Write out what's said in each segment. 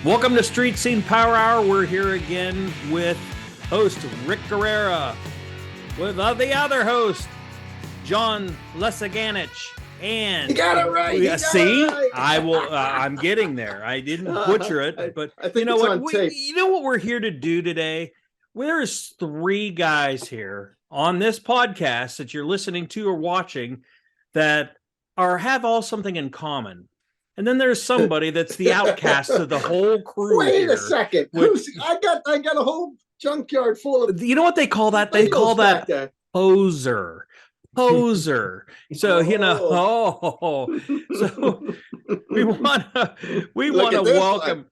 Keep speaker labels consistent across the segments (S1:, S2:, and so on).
S1: Welcome to Street Scene Power Hour. We're here again with host Rick Gurrera, with the other host, John Lesaganich. And
S2: you got it right.
S1: See, I will. I'm getting there. I didn't butcher it, but
S2: I think
S1: you know what?
S2: You
S1: know what we're here to do today. There's three guys here on this podcast that you're listening to or watching that have all something in common. And then there's somebody that's the outcast of the whole crew.
S2: Wait a second. I got a whole junkyard full of.
S1: You know what they call that? They call that poser. So so we want to welcome.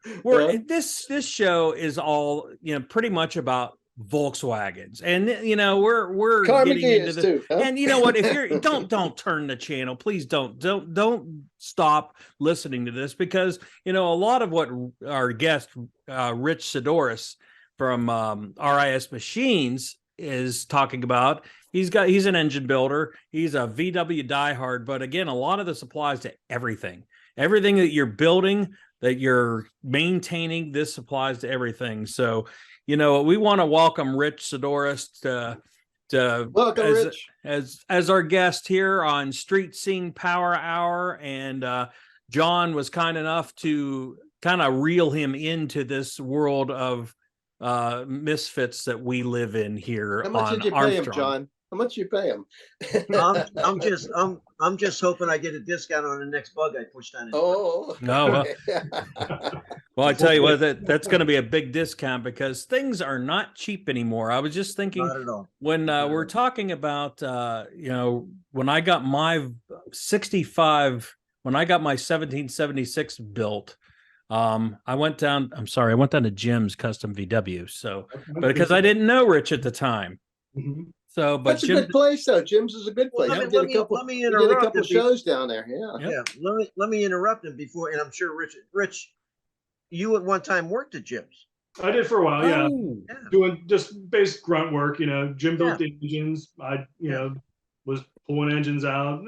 S1: This show is all pretty much about Volkswagens, and we're getting into this
S2: too, huh?
S1: And you know what, if you're don't turn the channel, please don't stop listening to this, because a lot of what our guest Richard Sedoris from RIS Machines is talking about, he's an engine builder, he's a VW diehard, but again, a lot of this applies to everything that you're building, that you're maintaining. This applies to everything. So we want to welcome Rich Sedoris
S2: welcome, Rich,
S1: as our guest here on Street Scene Power Hour. And John was kind enough to kind of reel him into this world of misfits that we live in here.
S2: How much
S1: on
S2: did you
S1: Armstrong.
S2: Pay him, John? How much you pay him?
S3: I'm just hoping I get a discount on the next bug I pushed on it.
S2: Oh
S1: no. Well, I tell you what, that's going to be a big discount, because things are not cheap anymore. I was just thinking,
S3: not at all.
S1: When we're talking about when I got my 65, when I got my 1776 built, I went down to Jim's Custom VW. So, but because I didn't know Rich at the time.
S2: Mm-hmm.
S1: So, but
S2: that's a good place, though. Jim's is a good place.
S3: Let me
S2: interrupt. Did a couple shows down there.
S3: Yeah. Let me interrupt him before, and I'm sure Rich, you at one time worked at Jim's.
S4: I did for a while, yeah. Doing just basic grunt work. Jim built the engines. I was pulling engines out.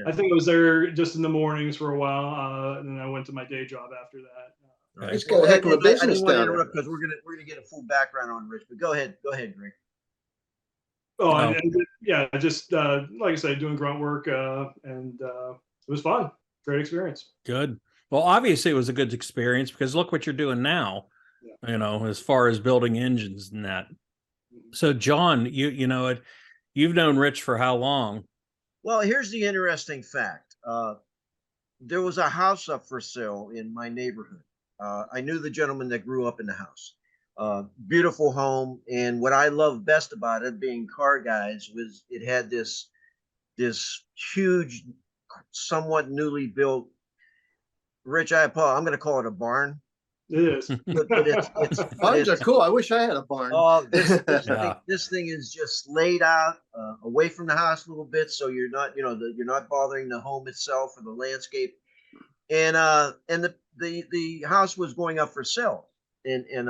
S4: I think I was there just in the mornings for a while, and then I went to my day job after that.
S2: He's got a heck of a business.
S3: I didn't want to interrupt, because we're gonna get a full background on Rich. But go ahead, Greg.
S4: Oh, just like I said, doing grunt work, and it was fun. Great experience.
S1: Good. Well, obviously it was a good experience, because look what you're doing now, as far as building engines and that. So, John, you've known Rich for how long?
S3: Well, here's the interesting fact. There was a house up for sale in my neighborhood. I knew the gentleman that grew up in the house. Beautiful home, and what I love best about it, being car guys, was it had this huge, somewhat newly built. Rich, I'm going to call it a barn.
S4: It is.
S3: but
S2: barns are cool. I wish I had a barn.
S3: Oh, this thing is just laid out away from the house a little bit, so you're not you're not bothering the home itself or the landscape. And the house was going up for sale, and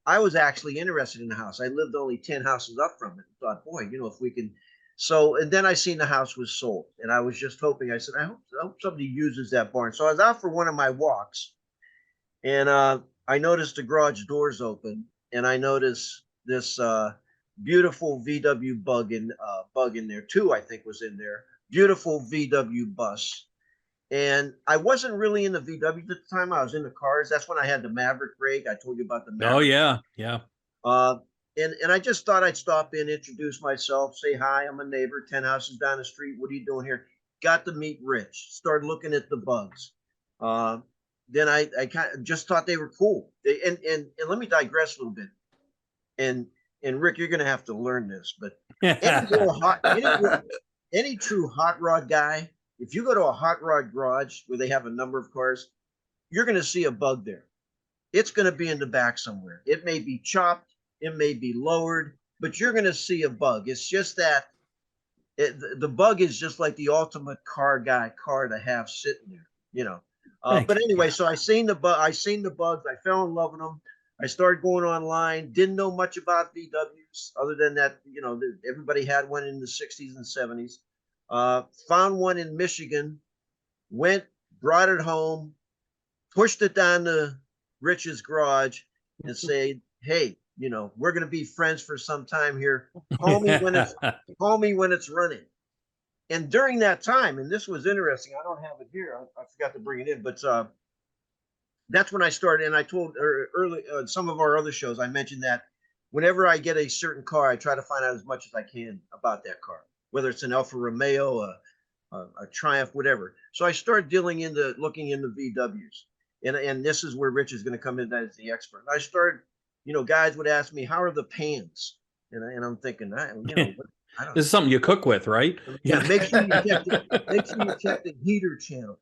S3: I was actually interested in the house. I lived only 10 houses up from it. I thought, boy, if we can. So, and then I seen the house was sold, and I was just hoping. I said, I hope somebody uses that barn. So I was out for one of my walks, and I noticed the garage doors open, and I noticed this beautiful VW bug in there too. I think was in there. Beautiful VW bus. And I wasn't really in the VW at the time. I was in the cars. That's when I had the Maverick rig. I told you about the Maverick.
S1: Oh, yeah.
S3: And I just thought I'd stop in, introduce myself, say hi. I'm a neighbor, 10 houses down the street. What are you doing here? Got to meet Rich. Started looking at the bugs. Then I kind of just thought they were cool. And let me digress a little bit. And Rick, you're going to have to learn this, but any true hot rod guy, if you go to a hot rod garage where they have a number of cars, you're going to see a bug there. It's going to be in the back somewhere. It may be chopped, it may be lowered, but you're going to see a bug. It's just that the bug is just like the ultimate car to have sitting there, But anyway, so I seen the bugs. I fell in love with them. I started going online. Didn't know much about VWs other than that, everybody had one in the 60s and 70s. Found one in Michigan, brought it home, pushed it down the Rich's garage and say, hey, we're going to be friends for some time here. Call me when it's running. And during that time, and this was interesting, I don't have it here. I forgot to bring it in, but that's when I started. And I told early some of our other shows, I mentioned that whenever I get a certain car, I try to find out as much as I can about that car, whether it's an Alfa Romeo, a Triumph, whatever. So I started looking into VWs. And this is where Rich is going to come in as the expert. And I started, guys would ask me, how are the pans? And I'm thinking, I don't know.
S1: This is something you cook with, right?
S3: Yeah, make sure you check the heater channels.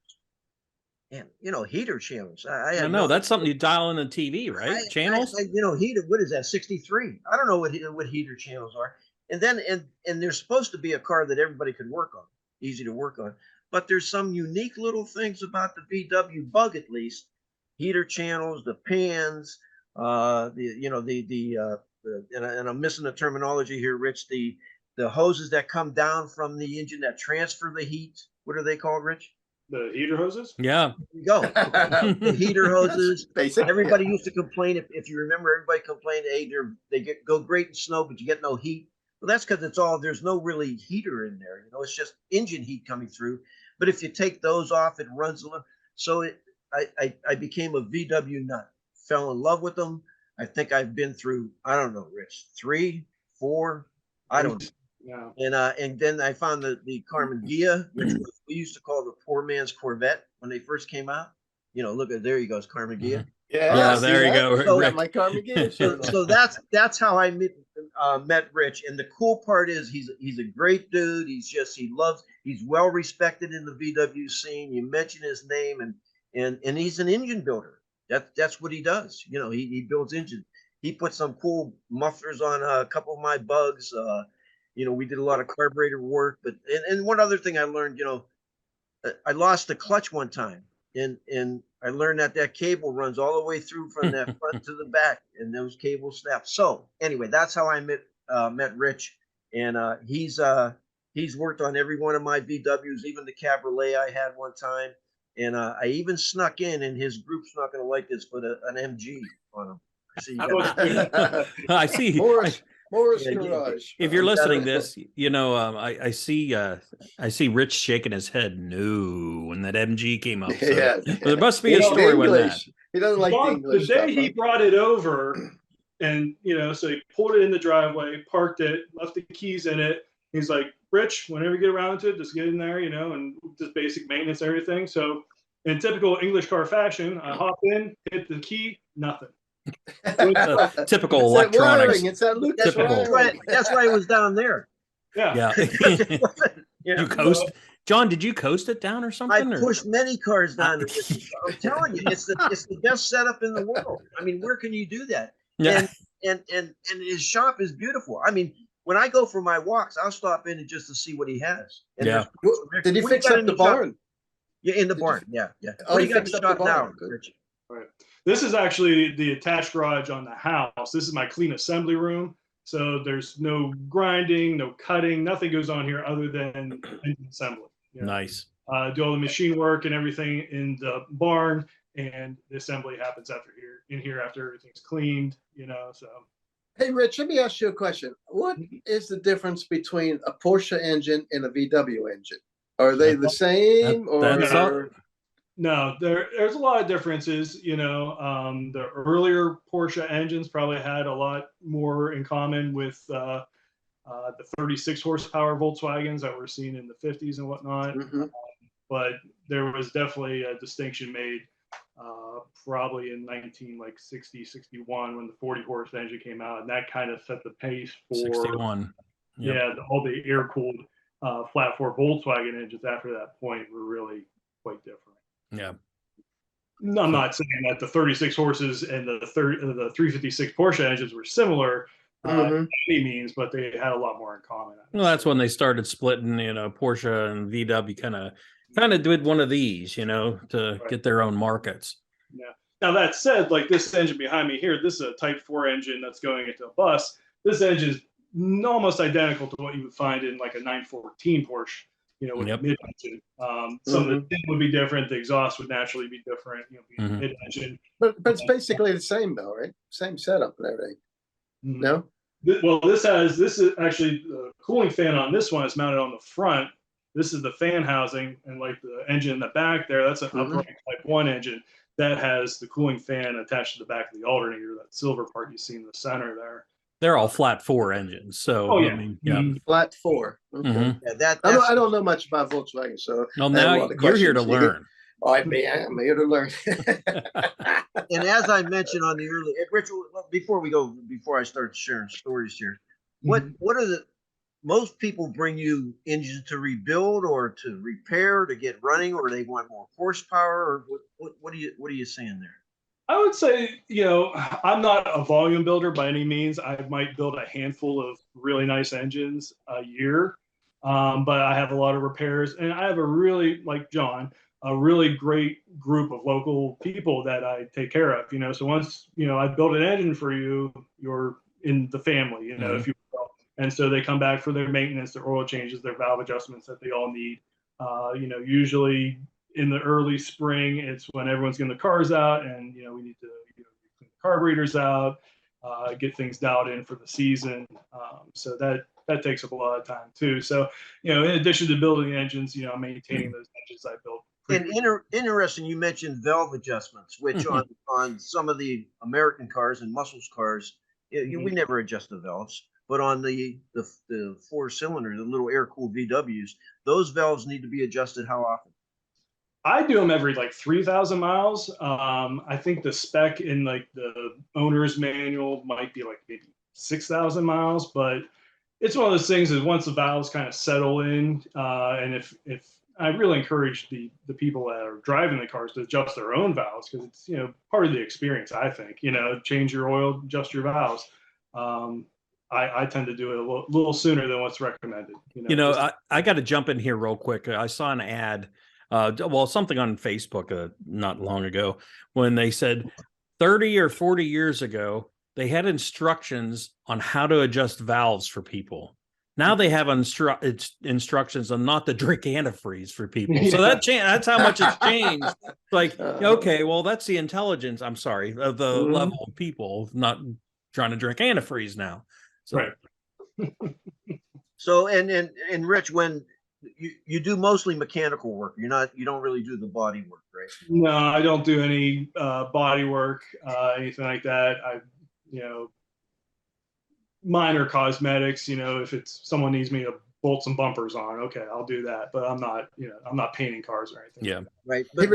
S3: And heater channels. I
S1: know that's something you dial in the TV, right? Channels.
S3: Heater. What is that? 63. I don't know what heater channels are. And then and there's supposed to be a car that everybody could work on, easy to work on. But there's some unique little things about the VW Bug, at least. Heater channels, the pans, and I'm missing the terminology here, Rich. The hoses that come down from the engine that transfer the heat. What are they called, Rich?
S4: The heater hoses?
S1: Yeah.
S3: There you go. The heater hoses.
S2: Basic.
S3: Everybody used to complain, if you remember, everybody complained, hey, they go great in snow, but you get no heat. Well, that's because there's no really heater in there. It's just engine heat coming through. But if you take those off, it runs a little. So I became a VW nut. Fell in love with them. I think I've been through, I don't know, Rich, 3, 4, I don't know. Yeah. And then I found the Carmen Ghia, which we used to call the poor man's Corvette when they first came out. Look at, there he goes, Carmen Ghia.
S1: Yeah, there you go.
S2: So, my Carmen Ghia.
S3: So that's how I met Rich. And the cool part is he's a great dude. He's well respected in the VW scene. You mention his name, and he's an engine builder. That's what he does. He builds engines. He put some cool mufflers on a couple of my Bugs. We did a lot of carburetor work, and one other thing I learned, I lost the clutch one time, and I learned that cable runs all the way through from that front to the back, and those cables snap. So anyway, that's how I met Rich, and he's worked on every one of my VWs, even the Cabriolet I had one time, and I even snuck in, and his group's not going to like this, but an MG on him.
S1: I see.
S2: Morris Garage.
S1: If you're listening to this, I see Rich shaking his head no when that MG came up. So
S2: Yeah.
S1: there must be a story with that.
S2: He doesn't like the English
S4: the day
S2: stuff,
S4: he brought it over, and so he pulled it in the driveway, parked it, left the keys in it. He's like, Rich, whenever you get around to it, just get in there, and just basic maintenance, everything. So in typical English car fashion, I hop in, hit the key, nothing.
S1: Typical electronics.
S2: It's that Lucas.
S3: That's why it was down there.
S1: Yeah. You coast, John? Did you coast it down or something?
S3: I pushed many cars down. I'm telling you, it's the best setup in the world. I mean, where can you do that?
S1: Yeah.
S3: And his shop is beautiful. I mean, when I go for my walks, I'll stop in just to see what he has. And
S1: yeah.
S2: Did he fix up the barn?
S3: Yeah, in the barn. Yeah.
S2: Oh,
S3: What do
S2: he
S3: you got
S2: fixed
S3: to
S2: up
S3: shop
S2: the barn.
S3: now, Richie?
S4: Right. This is actually the attached garage on the house. This is my clean assembly room. So there's no grinding, no cutting, nothing goes on here other than engine assembly.
S1: Nice.
S4: Do all the machine work and everything in the barn, and the assembly happens after everything's cleaned, so.
S2: Hey, Rich, let me ask you a question. What is the difference between a Porsche engine and a VW engine? Are they the same?
S4: No, there's a lot of differences. The earlier Porsche engines probably had a lot more in common with the 36 horsepower Volkswagens that were seen in the 50s and whatnot.
S2: Mm-hmm.
S4: But there was definitely a distinction made probably in 1960, 61 when the 40 horse engine came out, and that kind of set the pace for
S1: 61. Yep.
S4: Yeah, all the air-cooled flat four Volkswagen engines after that point were really quite different.
S1: Yeah.
S4: I'm not saying that the 36 horses and the 356 Porsche engines were similar by any means, but they had a lot more in common.
S1: Well, that's when they started splitting, Porsche and VW kind of did one of these, to get their own markets.
S4: Yeah. Now that said, like this engine behind me here, this is a Type IV engine that's going into a bus. This engine is almost identical to what you would find in like a 914 Porsche. with
S1: Yep.
S4: the mid-engine. Some of the tin would be different. The exhaust would naturally be different, being mid-engine.
S2: But it's basically the same though, right? Same setup and everything. No?
S4: Well, this is actually the cooling fan on this one is mounted on the front. This is the fan housing, and like the engine in the back there, that's an upright Type 1 engine that has the cooling fan attached to the back of the alternator, that silver part you see in the center there.
S1: They're all flat 4 engines. So,
S4: Oh, yeah.
S1: I mean, yeah.
S2: Flat 4. Okay.
S3: Yeah,
S2: I don't know much about Volkswagen, so
S1: Well, now you're here to learn.
S2: Oh, I'm here to learn.
S3: And as I mentioned on the early, Richard, before I start sharing stories here, what are the most people bring you engines to rebuild or to repair to get running, or they want more horsepower, or what are you saying there?
S4: I would say, I'm not a volume builder by any means. I might build a handful of really nice engines a year, but I have a lot of repairs, and I have like John, a really great group of local people that I take care of. So once I build an engine for you, you're in the family. If you will. And so they come back for their maintenance, their oil changes, their valve adjustments that they all need. Usually in the early spring, it's when everyone's getting the cars out, and we need to clean the carburetors out, get things dialed in for the season. So that takes up a lot of time too. So in addition to building engines, I'm maintaining those engines I built.
S3: And interesting, you mentioned valve adjustments, which on some of the American cars and muscles cars, we never adjust the valves. But on the 4-cylinder, the little air-cooled VWs, those valves need to be adjusted how often?
S4: I do them every like 3,000 miles. I think the spec in like the owner's manual might be like maybe 6,000 miles, but it's one of those things is once the valves kind of settle in, and if I really encourage the people that are driving the cars to adjust their own valves, because it's part of the experience. I think change your oil, adjust your valves. I tend to do it a little sooner than what's recommended.
S1: I got to jump in here real quick. I saw an ad, something on Facebook not long ago, when they said 30 or 40 years ago they had instructions on how to adjust valves for people. Now they have instructions on not to drink antifreeze for people. So that's how much it's changed. Like, okay, well, that's the intelligence, I'm sorry, of the level of people not trying to drink antifreeze now. So.
S4: Right.
S3: So, and Rich, when you do mostly mechanical work, you don't really do the body work, right?
S4: No, I don't do any body work, anything like that. Minor cosmetics, if someone needs me to bolt some bumpers on, okay, I'll do that. But I'm not painting cars or anything.
S1: Yeah.
S3: Right.
S2: But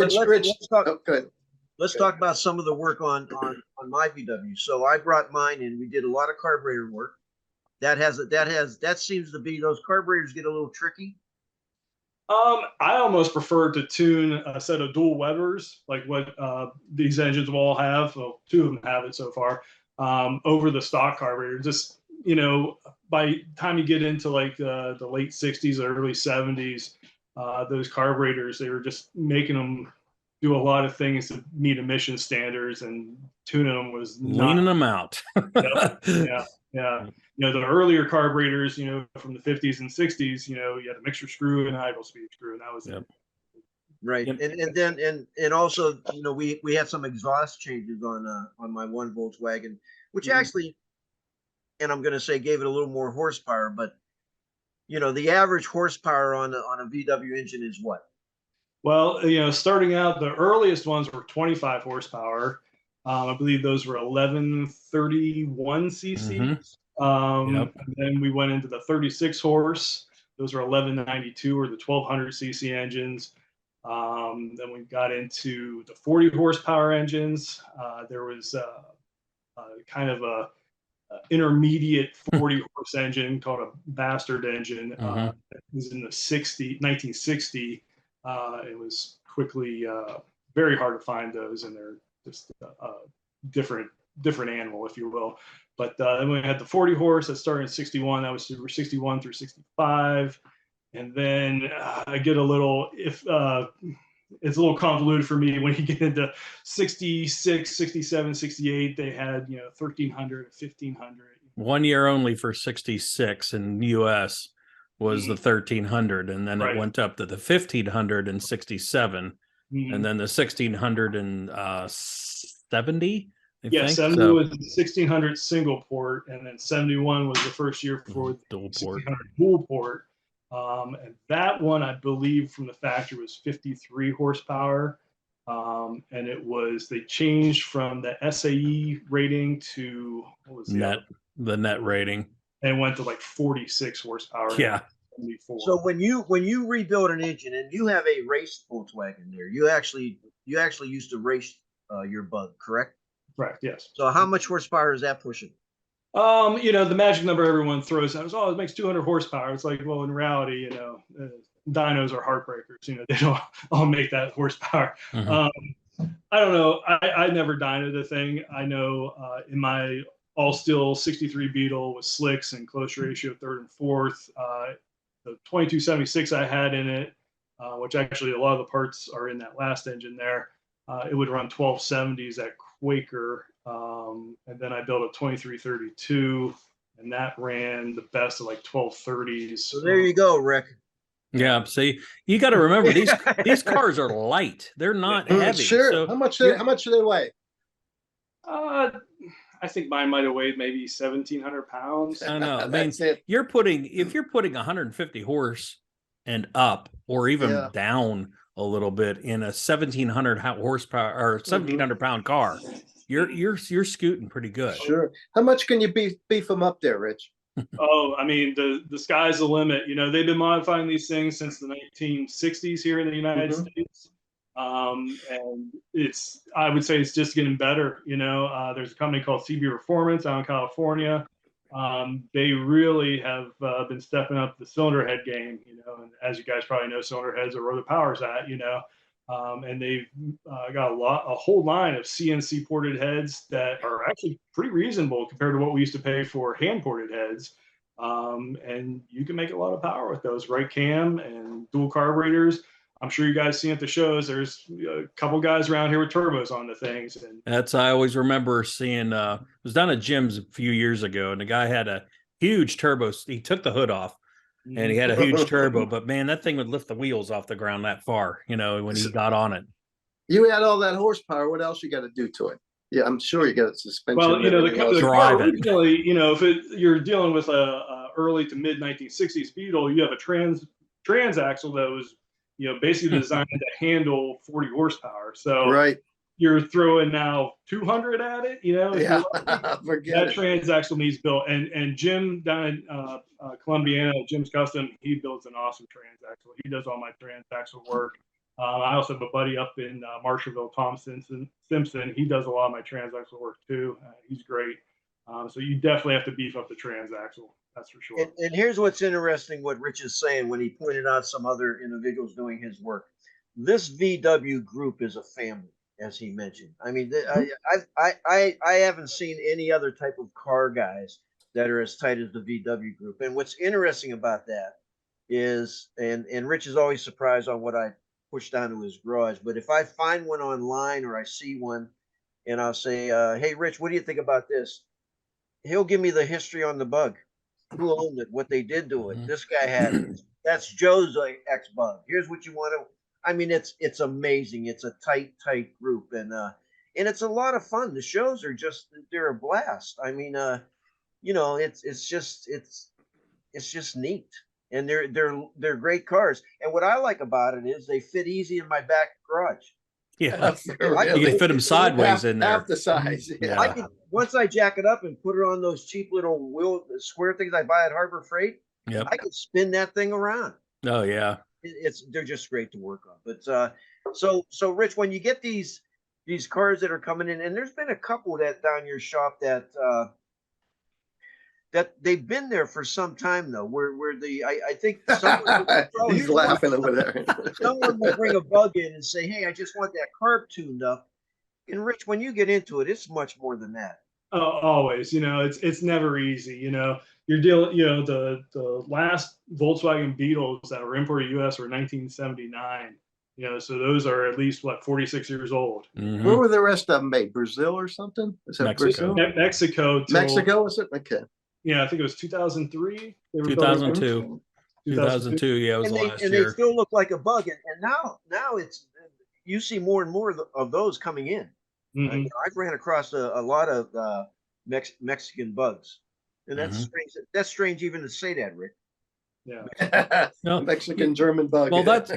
S2: let's
S3: talk about some of the work on my VW. So I brought mine in. We did a lot of carburetor work. That seems to be, those carburetors get a little tricky.
S4: I almost prefer to tune a set of dual Webers, like what these engines will all have. Well, 2 of them have it so far. Over the stock carburetor. Just by the time you get into like the late 60s or early 70s, those carburetors, they were just making them do a lot of things to meet emission standards, and tuning them was
S1: leaning them out.
S4: Yeah. The earlier carburetors, from the 50s and 60s, you had a mixture screw and a idle speed screw, and that was it.
S3: Right. And also, we had some exhaust changes on my one Volkswagen, which actually, and I'm going to say, gave it a little more horsepower, but the average horsepower on a VW engine is what?
S4: Well, starting out, the earliest ones were 25 horsepower. I believe those were 1131 cc's. And then we went into the 36 horse. Those were 1192 or the 1200 cc engines. Then we got into the 40 horsepower engines. There was kind of a intermediate 40 horse engine called a bastard engine. It was in the 1960. It was quickly very hard to find those, and they're just different animal, if you will. But then we had the 40 horse that started in 61. That was 61 through 65. And then I get a little, it's a little convoluted for me when you get into 66, 67, 68, they had, 1300, 1500.
S1: 1 year only for 66 in the US. was the 1300, and then
S4: Right.
S1: it went up to the 1500 in 67, and then the 1670. I
S4: Yeah,
S1: think
S4: 70
S1: so.
S4: was the 1600 single port, and then 71 was the first year for the
S1: Dual port.
S4: 1600 dual port. And that one, I believe, from the factory was 53 horsepower. And they changed from the SAE rating to, what was
S1: the net rating,
S4: and went to like 46 horsepower.
S1: Yeah.
S4: 74.
S3: So when you rebuild an engine, and you have a race Volkswagen there, you actually used to race your Bug, correct?
S4: Correct. Yes.
S3: So how much horsepower is that pushing?
S4: The magic number everyone throws out is, it makes 200 horsepower. It's like, well, in reality, dynos are heartbreakers. They don't all make that horsepower. I don't know. I never dynoed the thing. I know in my all steel 63 Beetle with slicks and close ratio third and fourth, the 2276 I had in it, which actually a lot of the parts are in that last engine there. It would run 1270s at Quaker. And then I built a 2332, and that ran the best of like 1230s.
S3: So there you go, Rick.
S1: Yeah. See, you got to remember these cars are light. They're not heavy.
S2: Sure.
S1: So
S2: how much do they weigh?
S4: I think mine might have weighed maybe 1,700 pounds.
S1: I know. I mean,
S2: That's it.
S1: if you're putting 150 horse and up, or even down a little bit in a 1,700 horsepower or 1,700 pound car, you're scooting pretty good.
S2: Sure. How much can you beef them up there, Rich?
S4: I mean, the sky's the limit. They've been modifying these things since the 1960s here in the United States. And I would say it's just getting better. There's a company called CB Performance out in California. They really have been stepping up the cylinder head game, and as you guys probably know, cylinder heads are where the power's at, and they've got a whole line of CNC ported heads that are actually pretty reasonable compared to what we used to pay for hand ported heads. And you can make a lot of power with those, right cam and dual carburetors. I'm sure you guys see at the shows, there's a couple guys around here with turbos on the things. And
S1: I always remember seeing, it was down at Jim's a few years ago, and the guy had a huge turbo. He took the hood off and he had a huge turbo, but man, that thing would lift the wheels off the ground that far, when he got on it.
S2: You had all that horsepower. What else you got to do to it? Yeah, I'm sure you got a suspension.
S4: Well, the
S1: Drive
S4: car
S1: it.
S4: originally, you're dealing with a early to mid 1960s Beetle, you have a transaxle that was basically designed to handle 40 horsepower. So
S2: right,
S4: you're throwing now 200 at it.
S2: Forget
S4: that transaxle needs built. And Jim down in Columbiana, Jim's Custom, he builds an awesome transaxle. He does all my transaxle work. I also have a buddy up in Marshallville, Tom Simpson. He does a lot of my transaxle work too. He's great. So you definitely have to beef up the transaxle. That's for sure.
S3: And here's what's interesting, what Rich is saying when he pointed out some other individuals doing his work. This VW group is a family, as he mentioned. I mean, I haven't seen any other type of car guys that are as tight as the VW group. And what's interesting about that is, and Rich is always surprised on what I push down to his garage, but if I find one online or I see one and I'll say, hey, Rich, what do you think about this? He'll give me the history on the Bug. Who owned it, what they did to it. This guy had it. That's Joe's X-Bug. Here's what you want to. I mean, it's amazing. It's a tight group, and it's a lot of fun. The shows are they're a blast. I mean, it's just neat, and they're great cars. And what I like about it is they fit easy in my back garage.
S1: Yeah, you can fit them sideways in there.
S2: Half the size.
S1: Yeah.
S3: Once I jack it up and put it on those cheap little square things I buy at Harbor Freight, I can spin that thing around.
S1: Oh yeah,
S3: they're just great to work on. But so Rich, when you get these cars that are coming in, and there's been a couple that down your shop that they've been there for some time though, where I think someone
S2: he's laughing over there.
S3: Someone will bring a Bug in and say, hey, I just want that carb tuned up. And Rich, when you get into it, it's much more than that.
S4: Always, it's never easy. You're dealing, the last Volkswagen Beetles that were imported to US were 1979. So those are at least 46 years old.
S1: Mm-hmm.
S2: Where were the rest of them made? Brazil or something? Is that
S1: Mexico.
S2: Brazil?
S4: Mexico.
S2: Mexico, is it? Okay.
S4: Yeah, I think it was 2003.
S1: 2002. 2002. Yeah, it was
S3: and
S1: last
S3: they
S1: year.
S3: still look like a bug. And now it's you see more and more of those coming in.
S4: Mhm.
S3: I've ran across a lot of Mexican bugs, and that's
S1: Mhm.
S3: strange. That's strange even to say that, Rick.
S4: Yeah.
S1: No.
S2: Mexican German bug.
S1: Well, that's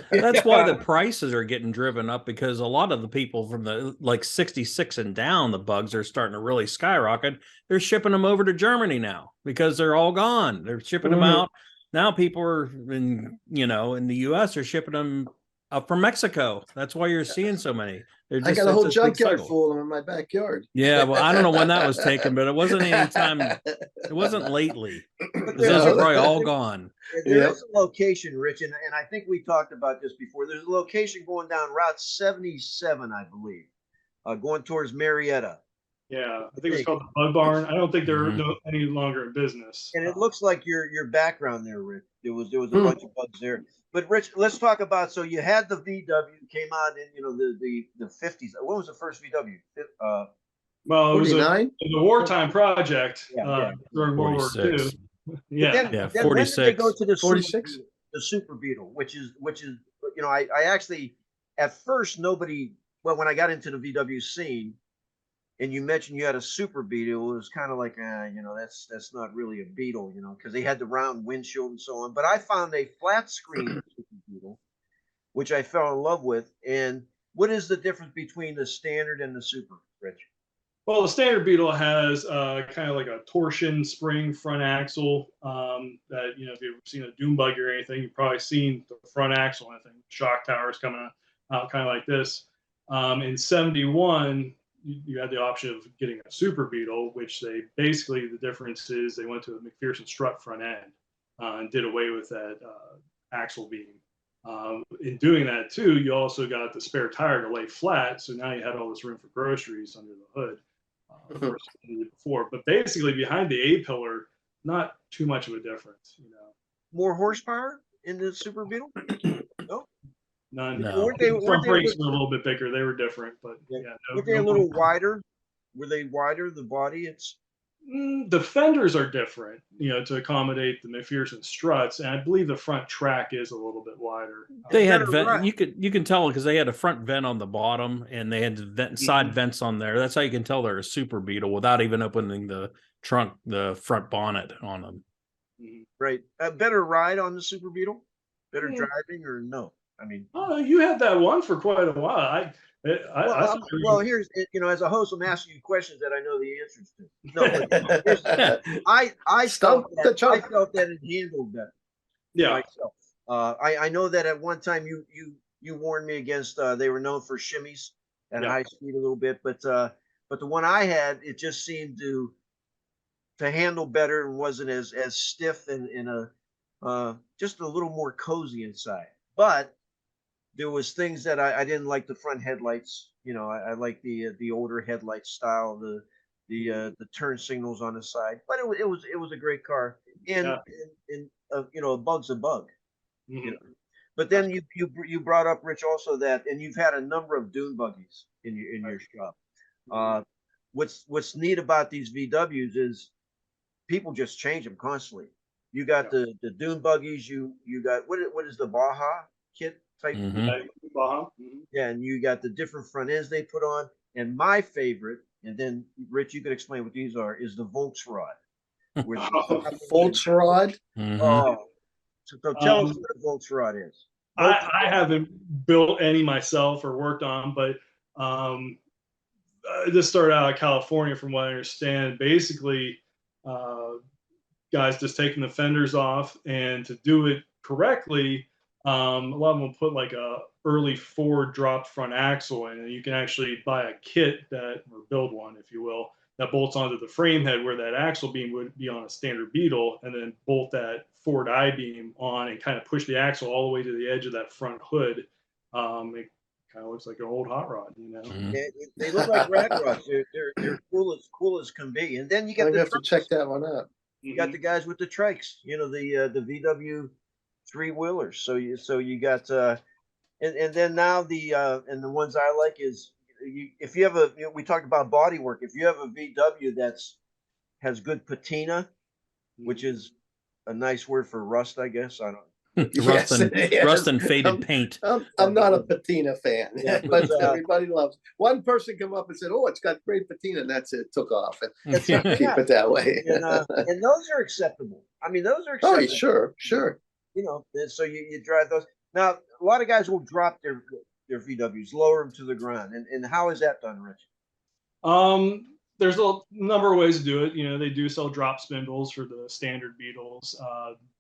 S1: why the prices are getting driven up, because a lot of the people from the like 66 and down, the bugs are starting to really skyrocket. They're shipping them over to Germany now because they're all gone. They're shipping them out. Now people are in the US are shipping them up from Mexico. That's why you're seeing so many. They're
S2: I
S1: just
S2: got a whole
S1: it's big
S2: junkyard
S1: cycle.
S2: full of them in my backyard.
S1: Yeah, well, I don't know when that was taken, but it wasn't any time. It wasn't lately.
S3: But
S1: Those are probably all gone.
S3: There is a location, Rich, and I think we talked about this before. There's a location going down Route 77, I believe, going towards Marietta.
S4: Yeah, I think it's called the Bug Barn. I don't think they're any longer in business.
S3: And it looks like your background there, Rick. There was a bunch of bugs there. But Rich, let's talk about. So you had the VW came out in the 50s. What was the first VW?
S4: Well, it was
S2: 49?
S4: a wartime project during World War
S1: 46.
S4: II. Yeah,
S3: Then
S1: 46.
S3: when did they go to the
S2: 46?
S3: the Super Beetle, which is I actually at first nobody. Well, when I got into the VW scene, and you mentioned you had a Super Beetle, it was kind of like, that's not really a Beetle, because they had the round windshield and so on. But I found a flat screen Super Beetle, which I fell in love with. And what is the difference between the standard and the Super, Rich?
S4: well, the standard Beetle has kind of like a torsion spring front axle. That if you've seen a dune buggy or anything, you've probably seen the front axle. I think shock towers coming out kind of like this. In '71. You had the option of getting a Super Beetle, which the difference is they went to a McPherson strut front end and did away with that axle beam. In doing that too, you also got the spare tire to lay flat, so now you had all this room for groceries under the hood versus before. But basically, behind the A pillar, not too much of a difference.
S3: More horsepower in the Super Beetle? No.
S4: None.
S1: No.
S3: Weren't they
S4: Front brakes were a little bit bigger. They were different, but
S3: were they a little wider? Were they wider? The body?
S4: The fenders are different, to accommodate the McPherson struts, and I believe the front track is a little bit wider.
S1: They had vent. You can tell because they had a front vent on the bottom, and they had side vents on there. That's how you can tell they're a Super Beetle without even opening the front bonnet on them.
S3: Right. A better ride on the Super Beetle? Better driving or no? I mean,
S4: you had that one for quite a while.
S3: Here's as a host, I'm asking you questions that I know the answers to. No, I felt that it handled better.
S4: Yeah.
S3: Myself. I know that at one time you warned me against. They were known for shimmies at high speed a little bit, but the one I had, it just seemed to handle better and wasn't as stiff and just a little more cozy inside. But there was things that I didn't like. The front headlights, I like the older headlight style, the turn signals on the side. But it was a great car, and a bug's a bug. But then you brought up, Rich, also that, and you've had a number of dune buggies in your shop. What's neat about these VWs is people just change them constantly. You got the dune buggies. You got what is the Baja kit type? Yeah, and you got the different front ends they put on. And my favorite, and then Rich, you could explain what these are, is the Volksrad.
S2: Volksrad?
S3: So tell us what a Volksrad is.
S4: I haven't built any myself or worked on, but this started out of California, from what I understand. Basically, guys just taking the fenders off, and to do it correctly, a lot of them put like a early Ford drop front axle in, and you can actually buy a kit or build one, if you will, that bolts onto the frame head where that axle beam would be on a standard Beetle, and then bolt that Ford I-beam on and kind of push the axle all the way to the edge of that front hood. It kind of looks like an old hot rod,
S3: They look like rad rods. They're cool as can be. And then you got
S2: have to check that one out.
S3: You got the guys with the trikes, the VW 3-wheelers. So you got and then now the ones I like is if you have we talked about body work. If you have a VW has good patina, which is a nice word for rust, I guess. I don't
S1: Rust and
S2: yes.
S1: rust and faded paint.
S2: I'm not a patina fan,
S3: Yeah,
S2: but
S3: but,
S2: everybody loves. One person come up and said, "Oh, it's got great patina," and that's it. Took off, and
S3: That's
S2: keep it that way.
S3: and those are acceptable. I mean, those are
S2: Oh,
S3: acceptable.
S2: sure.
S3: You know, and so you drive those. Now, a lot of guys will drop their VWs, lower them to the ground. And how is that done, Rich?
S4: There's a number of ways to do it. You know, they do sell drop spindles for the standard Beetles.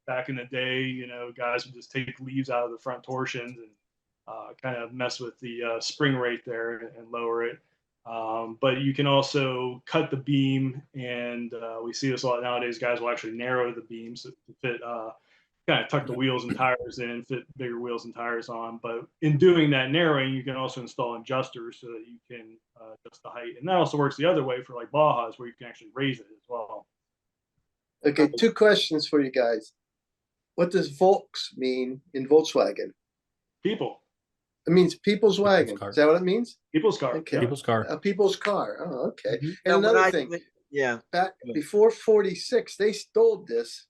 S4: Back in the day, you know, guys would just take leaves out of the front torsions and kind of mess with the spring rate there and lower it. But you can also cut the beam, and we see this a lot nowadays. Guys will actually narrow the beams to fit, kind of tuck the wheels and tires in, fit bigger wheels and tires on. But in doing that narrowing, you can also install adjusters so that you can adjust the height. And that also works the other way for like Bajas, where you can actually raise it as well.
S2: Okay, 2 questions for you guys. What does Volks mean in Volkswagen?
S4: People.
S2: It means people's wagon.
S1: car.
S2: Is that what it means?
S4: People's car.
S2: Okay.
S1: People's car.
S2: A people's car. Oh, okay.
S4: Mhm.
S2: And
S3: Now,
S2: another thing,
S3: yeah.
S2: back before 46, they stole this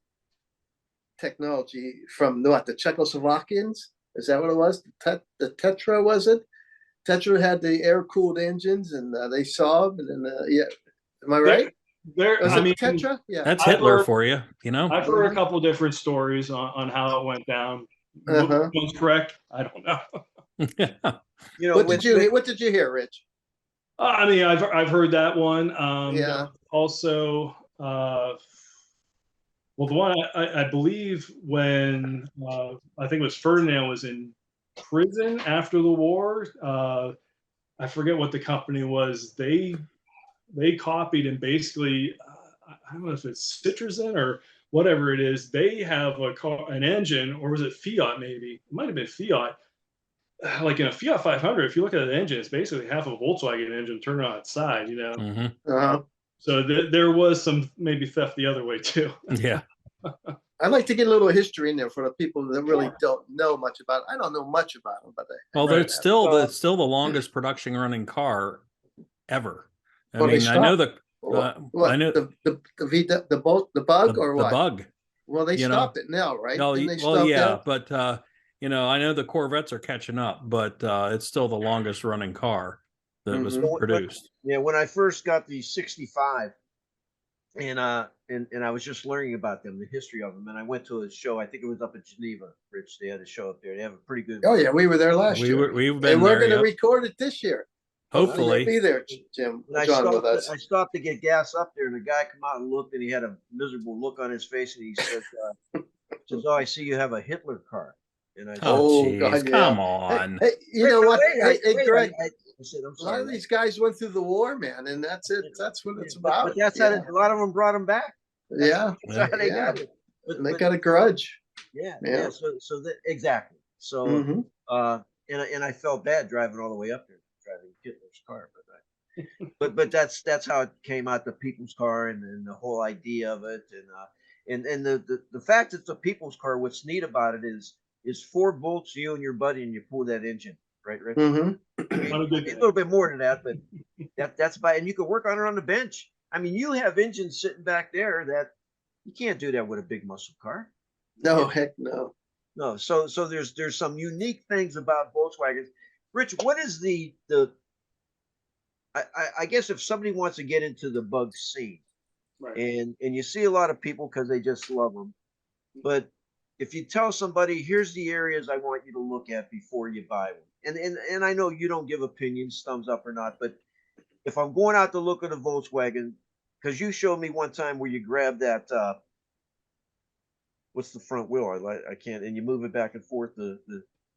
S2: technology from what, the Czechoslovakians? Is that what it was? The Tetra, was it? Tetra had the air-cooled engines, and they saw them. And yeah, am I right? Was
S4: I
S2: it
S4: mean,
S2: Tetra? Yeah.
S1: That's
S4: I've
S1: Hitler
S4: heard-
S1: for you, you know?
S4: I've heard a couple different stories on how it went down. Which one's correct? I don't know.
S3: You know,
S2: What did you hear, Rich?
S4: I mean, I've heard that one.
S2: Yeah.
S4: Also, well, the one I believe when I think it was Ferdinand was in prison after the war. I forget what the company was. They copied and basically, I don't know if it's Citroën or whatever it is. They have an engine, or was it Fiat? Maybe it might have been Fiat. Like in a Fiat 500, if you look at the engine, it's basically half a Volkswagen engine turned on its side. You know.
S2: Uh-huh.
S4: So there was some maybe theft the other way too.
S1: Yeah.
S2: I'd like to get a little history in there for the people that really don't know much about it. I don't know much about them, but
S1: Well,
S4: Right.
S1: it's still the longest production running car ever. I
S2: Well, they
S1: mean, I know
S2: stopped. What,
S1: I know
S2: the bug or
S1: the
S2: what?
S1: bug.
S2: Well, they
S1: you know.
S2: stopped it now, right?
S1: Oh,
S2: Didn't they
S1: well,
S2: stop
S1: yeah,
S2: that?
S1: but you know, I know the Corvettes are catching up, but it's still the longest running car that was
S2: Mhm.
S1: produced.
S3: Yeah, when I first got the 65, and I was just learning about them, the history of them, and I went to a show. I think it was up in Geneva, Rich. They had a show up there. They have a pretty good.
S2: Oh yeah, we were there last year.
S1: We've been
S2: And we're
S1: there,
S2: going to
S1: yep.
S2: record it this year.
S1: Hopefully.
S2: You'll be there, Jim.
S3: And
S2: John with us.
S3: I stopped to get gas up there, and the guy come out and looked, and he had a miserable look on his face, and he says, "Oh, I see you have a Hitler car." And I said,
S1: Oh,
S2: Oh,
S1: geez,
S2: God, yeah.
S1: come on.
S2: Hey, you know what?
S3: Wait,
S2: Hey, Greg,
S3: I said, "I'm
S2: a lot
S3: sorry."
S2: of these guys went through the war, man, and that's it. That's what it's about.
S3: But that's how a lot of them brought him back.
S2: Yeah,
S3: That's how they
S2: yeah.
S3: got it.
S2: And they got a grudge.
S3: Yeah.
S2: Yeah.
S3: So that exactly. So
S2: Mhm.
S3: and I felt bad driving all the way up there, driving Hitler's car, but that's how it came out, the people's car, and the whole idea of it, and the fact it's a people's car. What's neat about it is 4 bolts, you and your buddy, and you pull that engine, right?
S2: Mhm.
S3: I mean,
S4: On a good
S3: a
S4: day.
S3: little bit more than that, but that's by, and you can work on it on the bench. I mean, you have engines sitting back there that you can't do that with a big muscle car.
S2: No, heck no.
S3: No, so there's some unique things about Volkswagens. Rich, what is the I guess if somebody wants to get into the bug scene,
S4: Right.
S3: and you see a lot of people because they just love them, but if you tell somebody, here's the areas I want you to look at before you buy one, and I know you don't give opinions, thumbs up or not, but if I'm going out to look at a Volkswagen, because you showed me one time where you grab that what's the front wheel? I can't, and you move it back and forth.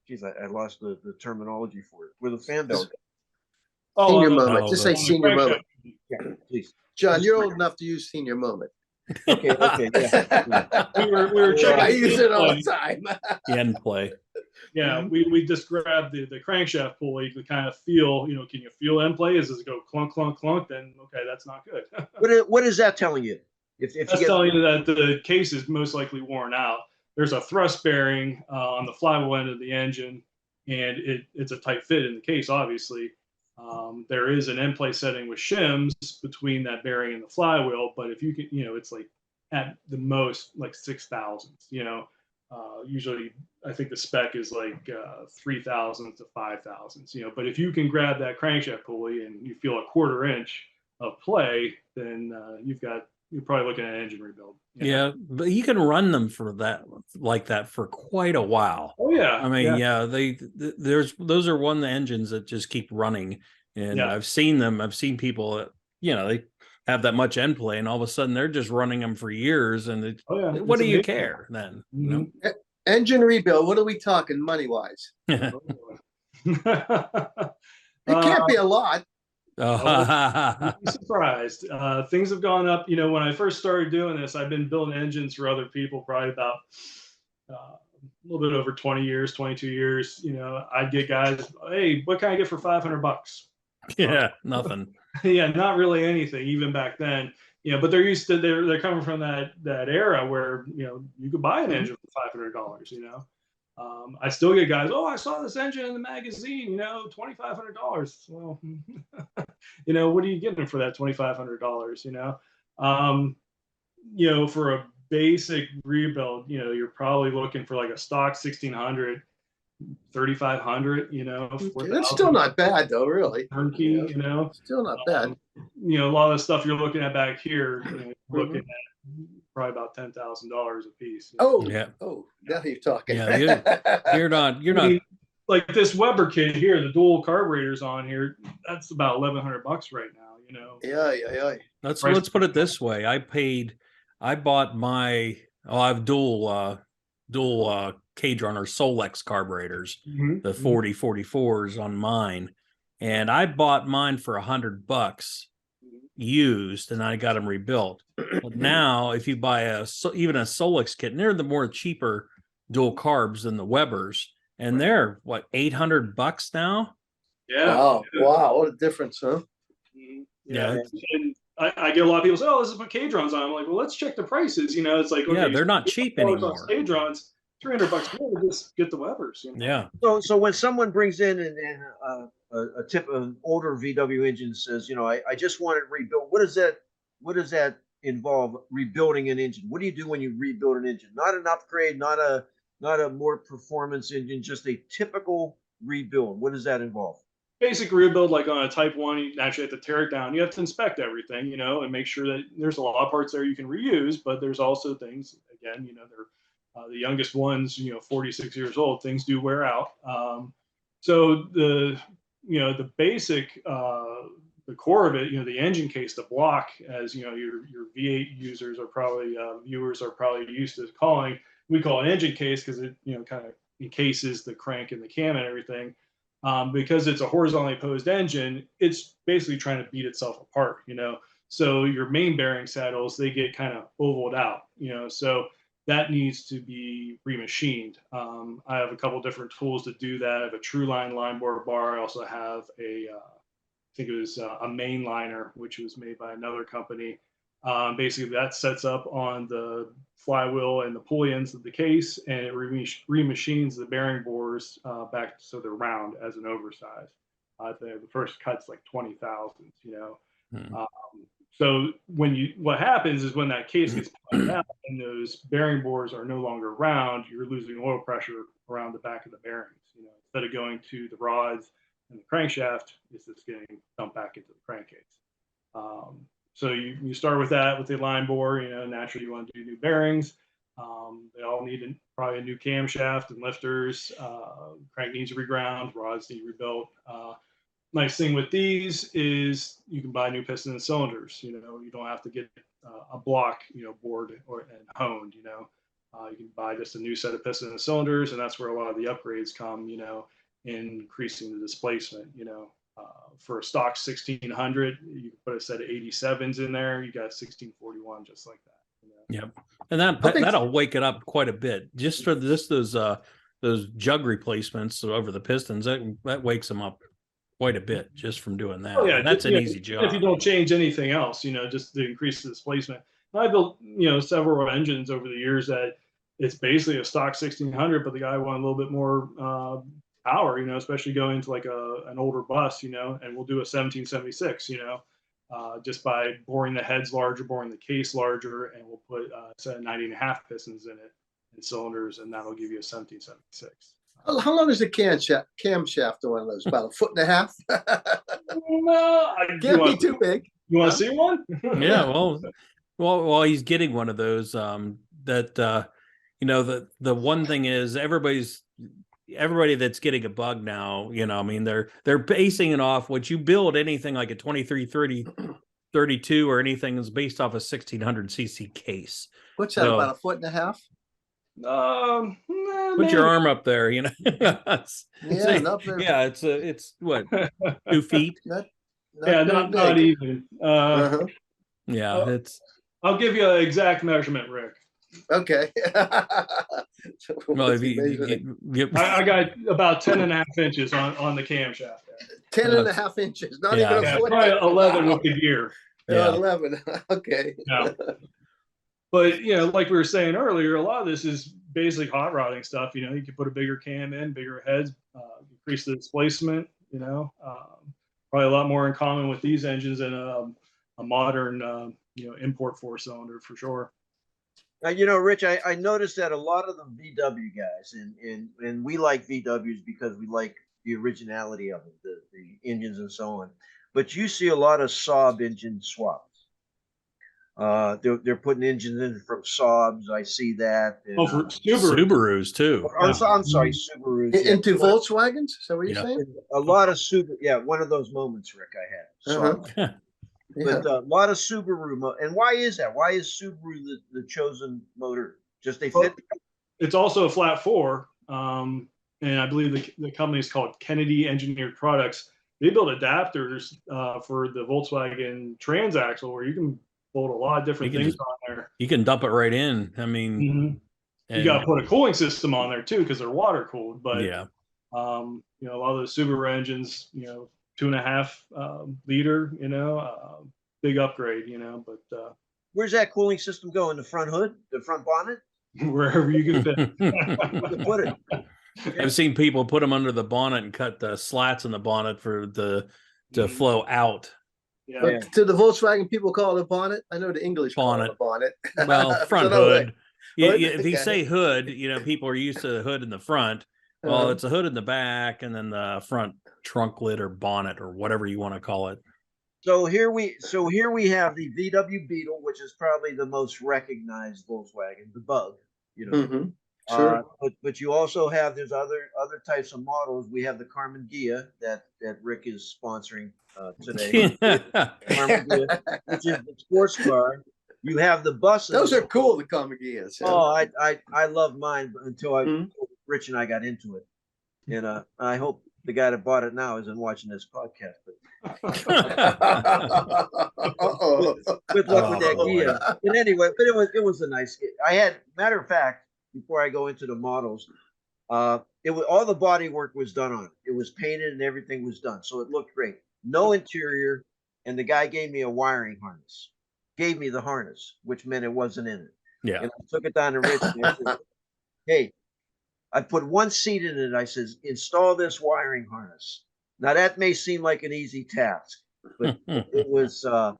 S3: Geez, I lost the terminology for it. Where the fan belt.
S2: Senior
S4: on the-
S2: moment. Just say
S4: on the
S2: senior
S4: crankshaft.
S2: moment.
S3: Yeah, please.
S2: John, you're old enough to use senior moment.
S3: Okay, yeah.
S4: We were checking.
S2: I use it all
S4: the
S2: the time.
S1: The end play.
S4: Yeah, we just grabbed the crankshaft pulley to kind of feel, you know, can you feel end play? Does it go clunk, clunk, clunk? Then okay, that's not good.
S3: What is that telling you? If you
S4: That's
S3: get
S4: telling you that the case is most likely worn out. There's a thrust bearing on the flywheel end of the engine, and it's a tight fit in the case, obviously. There is an end play setting with shims between that bearing and the flywheel, but if you can, you know, it's like at the most like 6,000, you know. Usually, I think the spec is like 3,000 to 5,000. You know, but if you can grab that crankshaft pulley and you feel a 1/4 inch of play, then you're probably looking at an engine rebuild.
S1: Yeah, but you can run them for that like that for quite a while.
S4: Oh yeah.
S1: I mean, yeah, those are one of the engines that just keep running, and I've seen them. I've seen people that, you know, they have that much end play, and all of a sudden they're just running them for years. And what do you care then?
S4: Mm-hmm.
S1: You know?
S2: Engine rebuild. What are we talking money wise? It can't be a lot.
S4: You'd be surprised. Things have gone up. You know, when I first started doing this, I've been building engines for other people probably about a little bit over 20 years, 22 years. You know, I'd get guys, hey, what can I get for $500?
S1: Yeah, nothing.
S4: Yeah, not really anything, even back then. You know, but they're coming from that era where, you know, you could buy an engine for $500. You know. I still get guys, oh, I saw this engine in the magazine, you know, $2,500. Well, you know, what are you getting for that $2,500? You know, for a basic rebuild, you know, you're probably looking for like a stock 1,600, 3,500. You know,
S2: that's still not bad though, really.
S4: Turnkey, you know,
S2: still not bad.
S4: You know, a lot of the stuff you're looking at back here, you know, looking at probably about $10,000 a piece.
S2: Oh, yeah. Oh, now you're talking.
S1: Yeah, you're not. I mean,
S4: like this Weber kit here, the dual carburetors on here. That's about $1,100 right now. You know.
S2: Yeah.
S1: Let's put it this way. I bought my. I have dual K-Drunner Solex carburetors, the 4044s on mine, and I bought mine for $100 used, and I got them rebuilt. But now, if you buy even a Solex kit, and they're the more cheaper dual carbs than the Webers, and they're what, $800 now?
S4: Yeah.
S2: Wow, what a difference, huh?
S4: Yeah. And I get a lot of people say, "Oh, this is what K-Drons on." I'm like, "Well, let's check the prices." You know, it's like,
S1: okay, they're not cheap anymore.
S4: K-Drons, $300 more to just get the Webers. You know?
S1: Yeah.
S3: So when someone brings in a tip of older VW engine, says, you know, I just want it rebuilt. What does that involve? Rebuilding an engine. What do you do when you rebuild an engine? Not an upgrade, not a more performance engine, just a typical rebuild. What does that involve?
S4: Basic rebuild, like on a Type 1, you actually have to tear it down. You have to inspect everything, you know, and make sure that there's a lot of parts there you can reuse, but there's also things, again, you know, they're the youngest ones, you know, 46 years old, things do wear out. So the basic, the core of it, you know, the engine case, the block, as you know, your V8 users are probably, viewers are probably used to calling, we call it engine case because it, you know, kind of encases the crank and the cam and everything. Because it's a horizontally opposed engine, it's basically trying to beat itself apart, you know. So your main bearing saddles, they get kind of ovaled out, you know. So that needs to be remachined. I have a couple different tools to do that. I have a True line bore bar. I also have I think it was a mainliner, which was made by another company. Basically, that sets up on the flywheel and the pulley ends of the case, and it remachines the bearing bores back so they're round as an oversize. The first cut's like 20 thousandths, you know. So what happens is when that case gets pulled out and those bearing bores are no longer round, you're losing oil pressure around the back of the bearings. You know, instead of going to the rods and the crankshaft, it's just getting dumped back into the crankcase. So you start with that with the line bore. You know, naturally you want to do new bearings. They all need probably a new camshaft and lifters. Crank needs reground, rods need rebuilt. Nice thing with these is you can buy new piston and cylinders. You know, you don't have to get a block, you know, bored and honed. You know, you can buy just a new set of piston and cylinders, and that's where a lot of the upgrades come. You know, increasing the displacement. You know. For a stock 1600, you can put a set of 87s in there. You got 1641 just like that. You know?
S1: Yep, and that'll wake it up quite a bit. Just for those jug replacements over the pistons, that wakes them up quite a bit just from doing that.
S4: Oh, yeah,
S1: that's an easy job.
S4: If you don't change anything else, you know, just to increase the displacement. I built, you know, several engines over the years that it's basically a stock 1600, but the guy wanted a little bit more power, you know, especially going to like an older bus, you know, and we'll do a 1776, you know, just by boring the heads larger, boring the case larger, and we'll put a set of 90.5 pistons in it. and cylinders, and that'll give you a 1776.
S2: How long is the camshaft on those? About 1.5 feet?
S4: No,
S2: Can't be too big.
S4: You want to see one?
S1: Yeah, well, he's getting one of those. You know, the one thing is everybody that's getting a bug now, you know, I mean, they're basing it off what you build anything like a 2330 32 or anything is based off a 1600cc case.
S2: What's that?
S1: So,
S2: about 1.5 feet?
S1: Put your arm up there, you know.
S2: Yeah,
S1: it's what, 2 feet?
S4: Not even.
S1: Yeah, it's.
S4: I'll give you an exact measurement, Rick.
S2: Okay.
S1: Well,
S4: I got about 10.5 inches on the camshaft.
S2: 10.5 inches, not
S1: Yeah.
S2: even a foot.
S4: Probably 11 with the gear.
S1: Yeah.
S2: 11. Okay.
S4: Yeah. But you know, like we were saying earlier, a lot of this is basic hot rodding stuff. You know, you can put a bigger cam in, bigger heads, increase the displacement. You know, probably a lot more in common with these engines than a modern, import 4-cylinder for sure.
S3: Now, you know, Rich, I noticed that a lot of the VW guys, and we like VWs because we like the originality of it, the engines and so on. But you see a lot of Saab engine swaps. They're putting engines in from Saabs. I see that. And,
S4: for
S1: Subarus too.
S3: I'm sorry, Subarus.
S2: Into Volkswagens? Is that what you're saying?
S3: A lot of Subaru. Yeah, one of those moments, Rick, I had.
S2: Uh-huh.
S3: But a lot of Subaru. And why is that? Why is Subaru the chosen motor? Just they fit?
S4: It's also a flat 4. And I believe the company is called Kennedy Engineered Products. They build adapters for the Volkswagen transaxle where you can bolt a lot of different things on there.
S1: You can dump it right in. I mean,
S4: you got to put a cooling system on there too because they're water cooled. But
S1: yeah,
S4: a lot of the Subaru engines, 2.5 liter, big upgrade, but
S3: where's that cooling system go? In the front hood, the front bonnet?
S4: Wherever you can fit.
S3: You can put it.
S1: I've seen people put them under the bonnet and cut the slats in the bonnet for to flow out.
S4: Yeah.
S2: But to the Volkswagen people call it a bonnet. I know the English call it a bonnet.
S1: Well, front hood. If you
S2: Okay.
S1: say hood, people are used to the hood in the front. Well, it's a hood in the back and then the front trunk lid or bonnet or whatever you want to call it.
S3: So here we have the VW Beetle, which is probably the most recognized Volkswagen, the Bug,
S2: Sure.
S3: But you also have there's other types of models. We have the Carmen Ghia that Rick is sponsoring today. Carmen Ghia, which is the sports car. You have the buses.
S2: Those are cool, the Carmen Ghias.
S3: Oh, I love mine until Rich and I got into it, and I hope the guy that bought it now isn't watching this podcast. But good luck with that Ghia. But anyway, it was a nice. I had matter of fact. Before I go into the models, it was all the body work was done on it. It was painted and everything was done, so it looked great. No interior, and the guy gave me a wiring harness. Gave me the harness, which meant it wasn't in it.
S1: Yeah.
S3: And I took it down to Rich. And I said, hey, I put one seat in it. I says, install this wiring harness. Now that may seem like an easy task, but it was a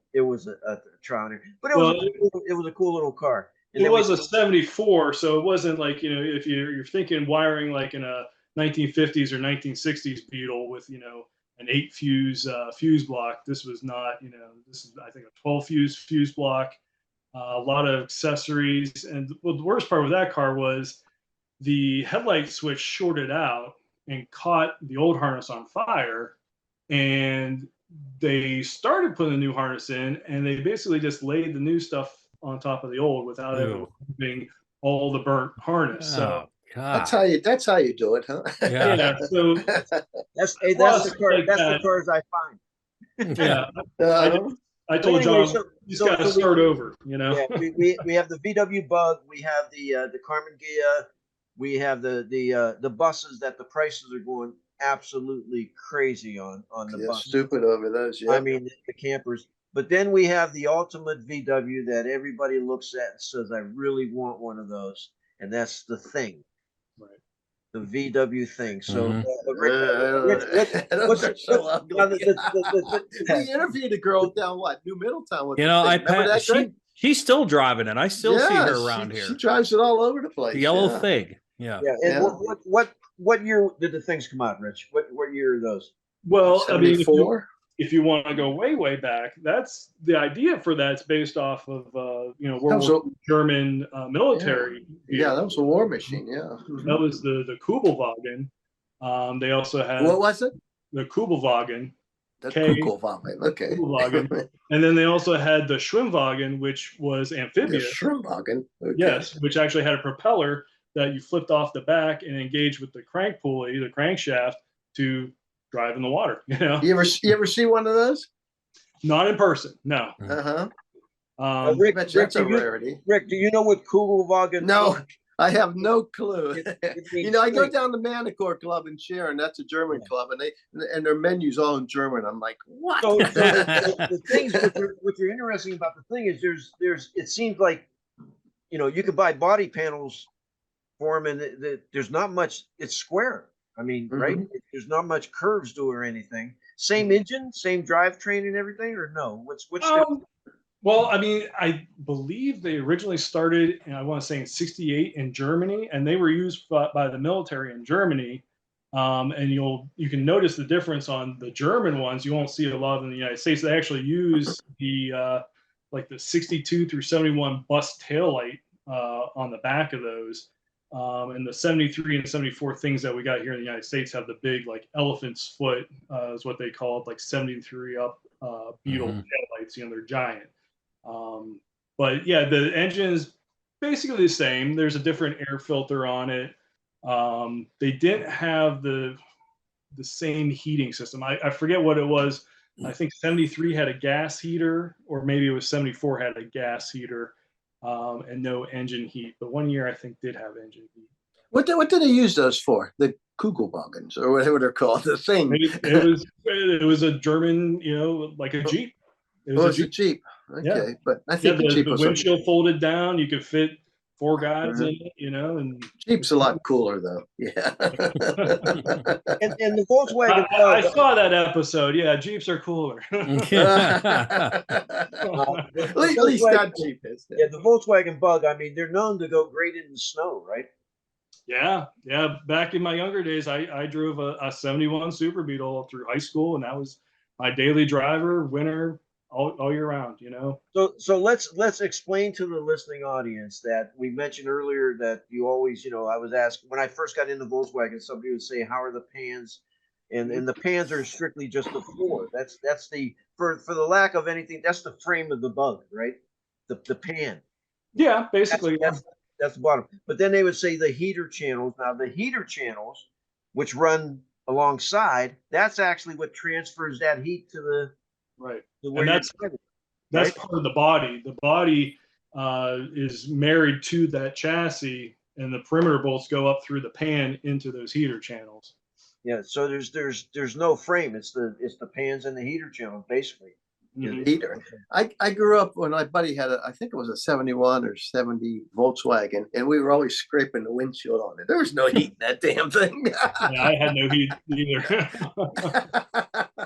S3: trial. But it was a cool little car. And
S4: it was a 74, so it wasn't like, if you're thinking wiring like in a 1950s or 1960s Beetle with, an 8 fuse block. This was not, this is, I think, a 12 fuse block, a lot of accessories. And the worst part with that car was the headlight switch shorted out and caught the old harness on fire. And they started putting the new harness in, and they basically just laid the new stuff on top of the old without ever removing all the burnt harness. So
S2: that's how you do it, huh?
S1: Yeah.
S4: So
S3: that's the cars I find.
S4: Yeah. I told John he's got to start over.
S3: Yeah, we have the VW Bug, we have the Carmen Ghia, we have the buses that the prices are going absolutely crazy on the bus.
S2: Stupid over those. Yeah.
S3: I mean the campers. But then we have the ultimate VW that everybody looks at and says, I really want one of those. And that's the Thing.
S4: Right.
S3: The VW Thing. So,
S2: we interviewed a girl down New Middletown.
S1: I She's still driving it. I still see her around
S2: she
S1: here.
S2: drives it all over the place.
S1: The yellow thing. Yeah.
S3: Yeah. And what year did the things come out, Rich? What year are those?
S4: Well, I mean,
S2: 74.
S4: if you want to go way back, that's the idea for that's based off of World War II German military.
S2: Yeah, that was a war machine. Yeah,
S4: that was the Kubelwagen. They also had,
S2: what was it?
S4: The Kubelwagen.
S2: The Kugelwagen. Okay.
S4: Kubelwagen. And then they also had the Schwimmwagen, which was amphibious.
S2: The Schwimmwagen. Okay.
S4: Yes, which actually had a propeller that you flipped off the back and engaged with the crank pulley, the crankshaft, to drive in the water. You
S2: ever see one of those?
S4: Not in person, no.
S3: Rick,
S2: that's a rarity.
S3: Rick, do you know what Kugelwagen?
S2: No, I have no clue. I go down to Manicore Club in Sharon. That's a German club, and their menus all in German. I'm like, what?
S3: So the things what you're interesting about the thing is there's it seems like you could buy body panels for them, and there's not much. It's square. I mean, right? There's not much curves to it or anything. Same engine, same drivetrain and everything, or no? What's
S4: well, I mean, I believe they originally started, I want to say in '68 in Germany, and they were used by the military in Germany. And you can notice the difference on the German ones. You won't see a lot in the United States. They actually use the like the 62 through 71 bus taillight on the back of those. And the 73 and 74 things that we got here in the United States have the big, like, elephant's foot, is what they call it, like 73 up Beetle taillights. They're giant. But yeah, the engine is basically the same. There's a different air filter on it. They didn't have the same heating system. I forget what it was. I think 73 had a gas heater, or maybe it was 74 had a gas heater. And no engine heat. But one year I think did have engine heat.
S2: What did they use those for? The Kugelwagens, or whatever they're called. The thing.
S4: It was a German, like a Jeep.
S2: It was a Jeep. Okay,
S4: yeah.
S2: But I think the Jeep was
S4: windshield folded down. You could fit 4 guys in it, and
S2: Jeep's a lot cooler though. Yeah.
S3: and the Volkswagen.
S4: I saw that episode. Yeah, Jeeps are cooler.
S2: At least that Jeep is.
S3: Yeah, the Volkswagen Bug. I mean, they're known to go great in the snow, right?
S4: Yeah. Back in my younger days, I drove a 71 Super Beetle through high school, and that was my daily driver, winter, all year round.
S3: So let's explain to the listening audience that we mentioned earlier that you always, I was asked when I first got into Volkswagen, somebody would say, "How are the pans?" And the pans are strictly just the floor. That's the for the lack of anything. That's the frame of the Bug, right? The pan.
S4: Yeah, basically.
S3: That's the bottom. But then they would say the heater channels. Now the heater channels, which run alongside, that's actually what transfers that heat to the
S4: right.
S3: And
S4: that's part of the body. The body is married to that chassis, and the perimeter bolts go up through the pan into those heater channels.
S3: Yeah. So there's no frame. It's the pans and the heater channels basically.
S2: Heater. I grew up when my buddy had I think it was a 71 or 70 Volkswagen, and we were always scraping the windshield on it. There was no heat in that damn thing.
S4: Yeah, I had no heat either.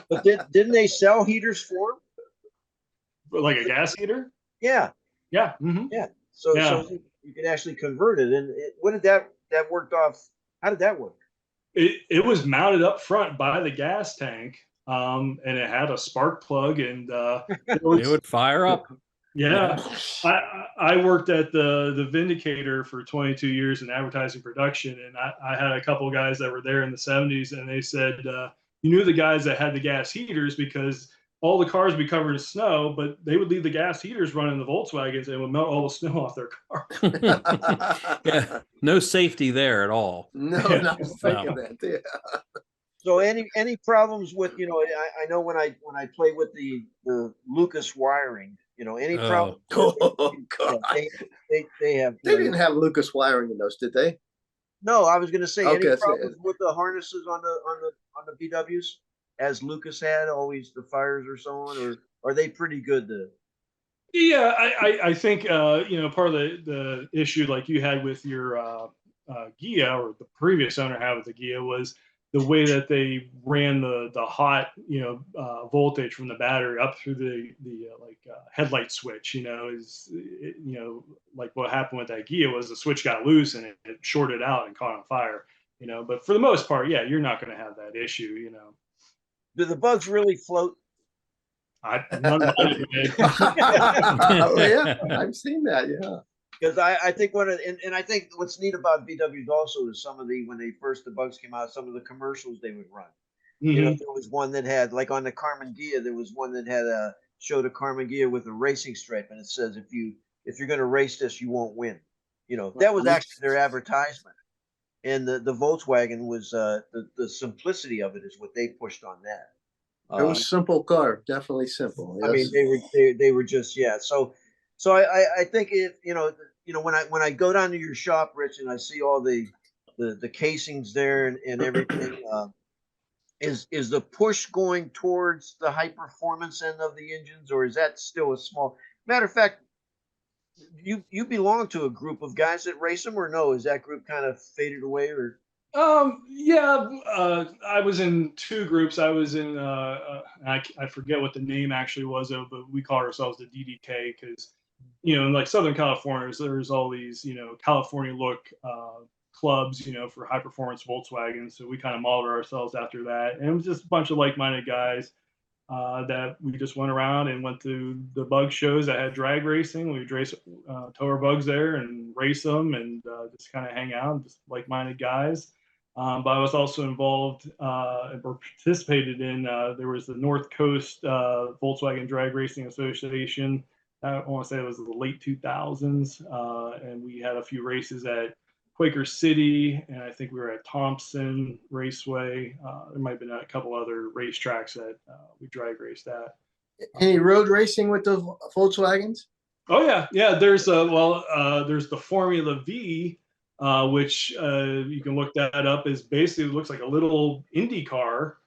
S3: But didn't they sell heaters for them?
S4: Like a gas heater?
S3: Yeah.
S4: Yeah.
S3: Yeah. So you could actually convert it. And what did that worked off? How did that work?
S4: It was mounted up front by the gas tank. And it had a spark plug, and
S1: it would fire up.
S4: Yeah. I worked at the Vindicator for 22 years in advertising production, and I had a couple of guys that were there in the 70s, and they said you knew the guys that had the gas heaters because all the cars would be covered in snow, but they would leave the gas heaters running the Volkswagens and it would melt all the snow off their car.
S1: Yeah, no safety there at all.
S2: No, not thinking that. Yeah.
S3: So any problems with I know when I play with the Lucas wiring, any problem?
S2: Oh God!
S3: They have.
S2: They didn't have Lucas wiring in those, did they?
S3: No, I was going to say any problems with the harnesses on the VWs, as Lucas had always the fires or so on, or are they pretty good?
S4: Yeah, I think part of the issue like you had with your Ghia, or the previous owner had with the Ghia, was the way that they ran the hot, voltage from the battery up through the headlight switch, like what happened with that Gia was the switch got loose and it shorted out and caught on fire, but for the most part, yeah, you're not going to have that issue,
S3: Do the bugs really float?
S4: None of mine did.
S2: Oh, yeah, I've seen that. Yeah.
S3: Because I think and I think what's neat about VWs also is when the bugs came out, some of the commercials they would run.
S4: Mm-hmm.
S3: There was one that had, like on the Carmen Gia, there was one that had showed a Carmen Gia with a racing stripe, and it says, if you're going to race this, you won't win. That was actually their advertisement. And the Volkswagen was the simplicity of it is what they pushed on that.
S2: It was a simple car, definitely simple. Yes.
S3: I mean, they were just, yeah. So I think when I go down to your shop, Rich, and I see all the casings there and everything, is the push going towards the high performance end of the engines, or is that still a small? Matter of fact, you belong to a group of guys that race them, or no? Is that group kind of faded away, or?
S4: I was in two groups. I was in I forget what the name actually was, but we call ourselves the DDK because in like Southern California there's all these California look clubs for high performance Volkswagens, so we kind of modeled ourselves after that, and it was just a bunch of like-minded guys that we just went around and went to the bug shows that had drag racing. We'd tow our bugs there and race them and just kind of hang out, just like-minded guys. But I was also involved and participated in, there was the North Coast Volkswagen Drag Racing Association. I want to say it was the late 2000s. And we had a few races at Quaker City, and I think we were at Thompson Raceway. There might have been a couple other racetracks that we drag raced at.
S2: Any road racing with the Volkswagens?
S4: Oh, yeah. Yeah, there's the Formula V, which you can look that up. Is basically looks like a little Indy car.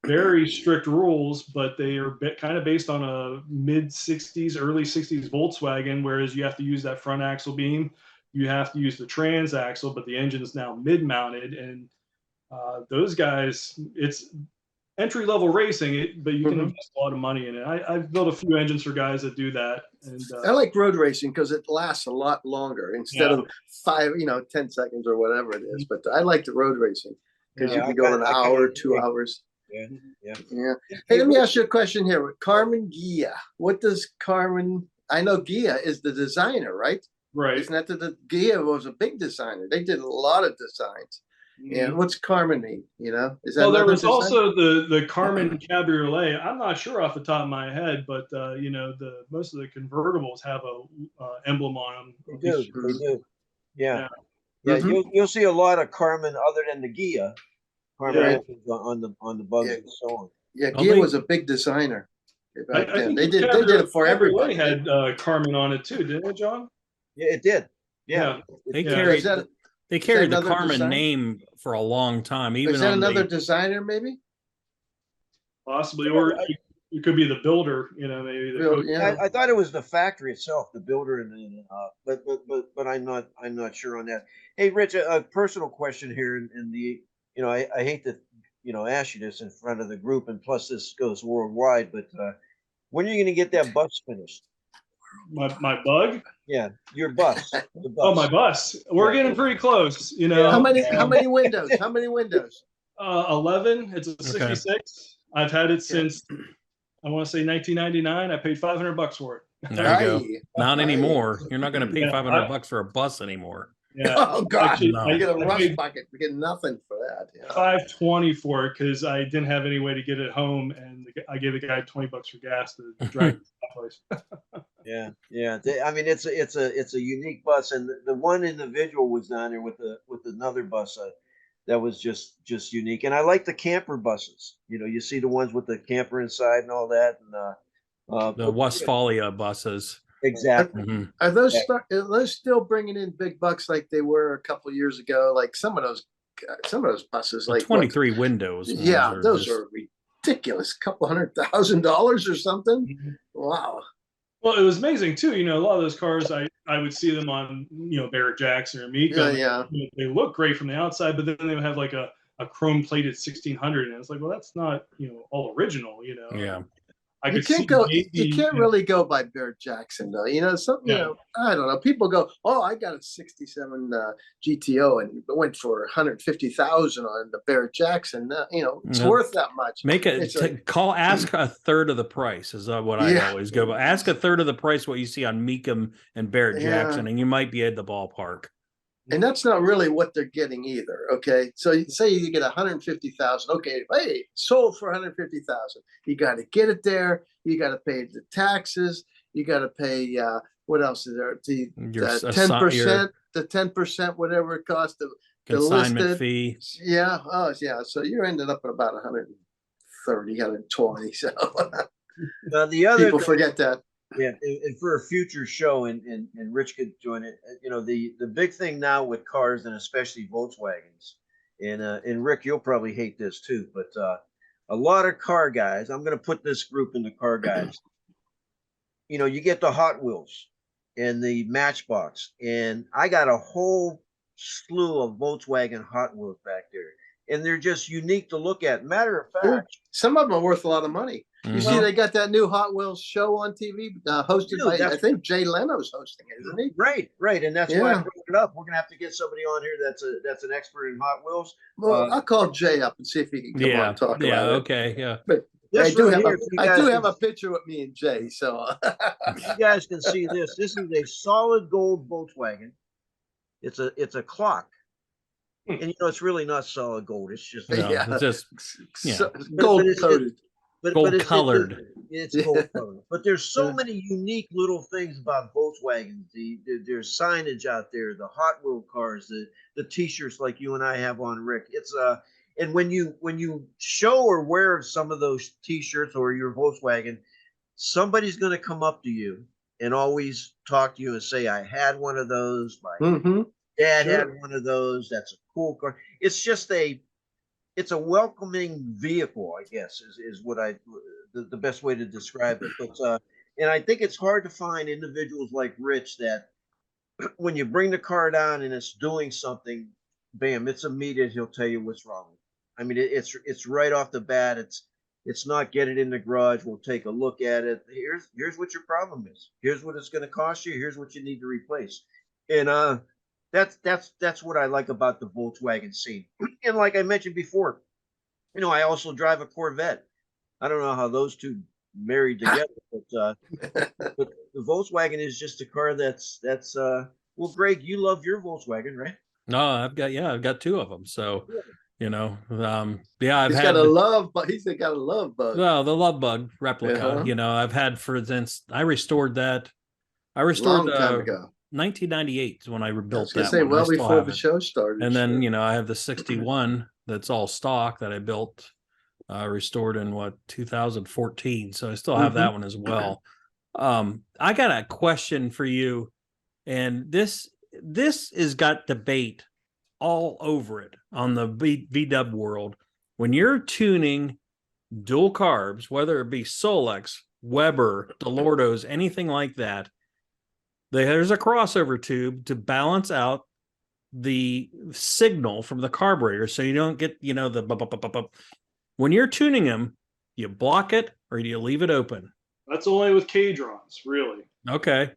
S4: Very strict rules, but they are kind of based on a mid 60s, early 60s Volkswagen, whereas you have to use that front axle beam. You have to use the transaxle, but the engine is now mid-mounted, and those guys, it's entry-level racing, but you can invest a lot of money in it. I've built a few engines for guys that do that. And
S2: I like road racing because it lasts a lot longer instead of 10 seconds or whatever it is. But I like the road racing because you can go an hour, 2 hours. Yeah. Hey, let me ask you a question here. With Carmen Gia, what does Carmen? I know Gia is the designer, right?
S4: Right.
S2: Isn't that the Gia was a big designer? They did a lot of designs. And what's Carmen mean? Is that?
S4: Well, there was also the Carmen Cabriolet. I'm not sure off the top of my head, but most of the convertibles have a emblem on them.
S3: They do. Yeah. You'll see a lot of Carmen other than the Gia. Carmen on the bugs and so on.
S2: Yeah, Gia was a big designer.
S4: I think
S2: they did it for everybody.
S4: Had Carmen on it too, didn't it, John?
S3: Yeah, it did. Yeah.
S1: They carried the Carmen name for a long time. Even
S2: is that another designer, maybe?
S4: Possibly, or it could be the builder. Maybe.
S3: I thought it was the factory itself, the builder, and but I'm not sure on that. Hey, Rich, a personal question here, and I hate to ask you this in front of the group, and plus this goes worldwide, but when are you going to get that bus finished?
S4: My bug?
S3: Yeah, your bus.
S4: Oh, my bus. We're getting pretty close.
S2: How many windows? How many windows?
S4: 11. It's a 66. I've had it since I want to say 1999. I paid $500 for it.
S1: There you go. Not anymore. You're not going to pay $500 for a bus anymore.
S2: Yeah. Oh God! I get a rust bucket. We get nothing for that. Yeah.
S4: $520 for it because I didn't have any way to get it home, and I gave the guy $20 for gas to drive to that place.
S3: Yeah. I mean, it's a unique bus, and the one individual was down there with another bus that was just unique. And I like the camper buses. You see the ones with the camper inside and all that, and
S1: the Westphalia buses.
S3: Exactly.
S2: Are those still bringing in big bucks like they were a couple of years ago? Like some of those buses, like
S1: 23 windows.
S2: Yeah, those are ridiculous. Couple $100,000 or something. Wow.
S4: Well, it was amazing too. A lot of those cars, I would see them on Barrett Jackson or Miko.
S2: Yeah.
S4: They look great from the outside, but then they would have like a a chrome plated 1600, and it's like, well, that's not all original.
S1: Yeah.
S4: I
S2: You
S4: could
S2: can't
S4: see
S2: go.
S4: maybe,
S2: You can't really go by Barrett Jackson though. Something.
S4: Yeah.
S2: I don't know. People go, "Oh, I got a '67 GTO and it went for 150,000 on the Barrett Jackson." It's
S1: No.
S2: worth that much.
S1: Make it
S2: It's like,
S1: ask a third of the price is what I
S2: Yeah.
S1: always go by. Ask a third of the price what you see on Meekum and Barrett
S2: Yeah.
S1: Jackson, and you might be at the ballpark.
S2: and that's not really what they're getting either. Okay, so you say you get 150,000. Okay, hey, sold for 150,000. You got to get it there. You got to pay the taxes. You got to pay. What else is there? The 10%, the 10%, whatever it costs. The
S1: Consignment
S2: listed
S1: fee.
S2: Yeah. Oh, yeah. So you're ended up at about 130, 120. So
S3: Now, the other
S2: people
S3: thing,
S2: forget that.
S3: yeah, and for a future show, and Rich could join it. The big thing now with cars, and especially Volkswagens, and Rick, you'll probably hate this too, but a lot of car guys. I'm going to put this group in the car guys. You get the Hot Wheels and the Matchbox, and I got a whole slew of Volkswagen Hot Wheels back there, and they're just unique to look at. Matter of fact,
S2: some of them are worth a lot of money. You see, they got that new Hot Wheels show on TV, hosted by, I think Jay Leno's hosting it, isn't he?
S3: Right, and that's why I brought it up. We're gonna have to get somebody on here that's an expert in Hot Wheels.
S2: Well, I'll call Jay up and see if he can come on and talk about it.
S1: Okay, yeah.
S2: But I do have a picture with me and Jay, so
S3: you guys can see this. This is a solid gold Volkswagen. It's a clock, and it's really not solid gold. It's just
S1: it's just
S2: gold coated.
S1: Gold colored.
S3: It's gold colored. But there's so many unique little things about Volkswagen. There's signage out there, the Hot Wheel cars, the T-shirts like you and I have on, Rick. It's and when you show or wear some of those T-shirts or your Volkswagen, somebody's going to come up to you and always talk to you and say, "I had one of those. My dad had one of those. That's a cool car." It's just it's a welcoming vehicle, I guess, is what the best way to describe it. But and I think it's hard to find individuals like Rich that when you bring the car down and it's doing something, bam, it's immediate. He'll tell you what's wrong. I mean, it's right off the bat. It's not get it in the garage. We'll take a look at it. Here's what your problem is. Here's what it's going to cost you. Here's what you need to replace. And that's what I like about the Volkswagen scene. And like I mentioned before, I also drive a Corvette. I don't know how those two married together, but the Volkswagen is just a car that's well, Greg, you love your Volkswagen, right?
S1: No, I've got two of them. So, I've
S2: he's got a love bug.
S1: Well, the love bug replica, I've had, for instance, I restored that. I restored
S2: long time ago.
S1: 1998 is when I rebuilt that.
S2: Say, well before the show started.
S1: And then, I have the 61 that's all stock that I built, restored in 2014. So I still have that one as well. I got a question for you, and this has got debate all over it on the VW world. When you're tuning dual carbs, whether it be Solex, Weber, Delortos, anything like that, there's a crossover tube to balance out the signal from the carburetor, so you don't get the when you're tuning them. You block it or do you leave it open?
S4: That's only with Cadrons, really.
S1: Okay.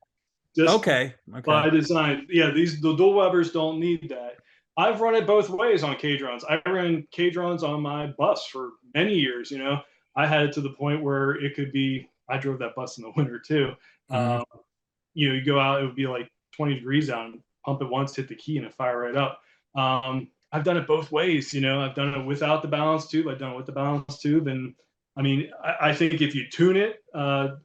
S4: By design. Yeah, the dual Webers don't need that. I've run it both ways on Cadrons. I ran Cadrons on my bus for many years. I had it to the point where it could be. I drove that bus in the winter too. You go out, it would be like 20 degrees out, and pump it once, hit the key, and it fire right up. I've done it both ways. I've done it without the balance tube. I've done it with the balance tube. And I mean, I think if you tune it to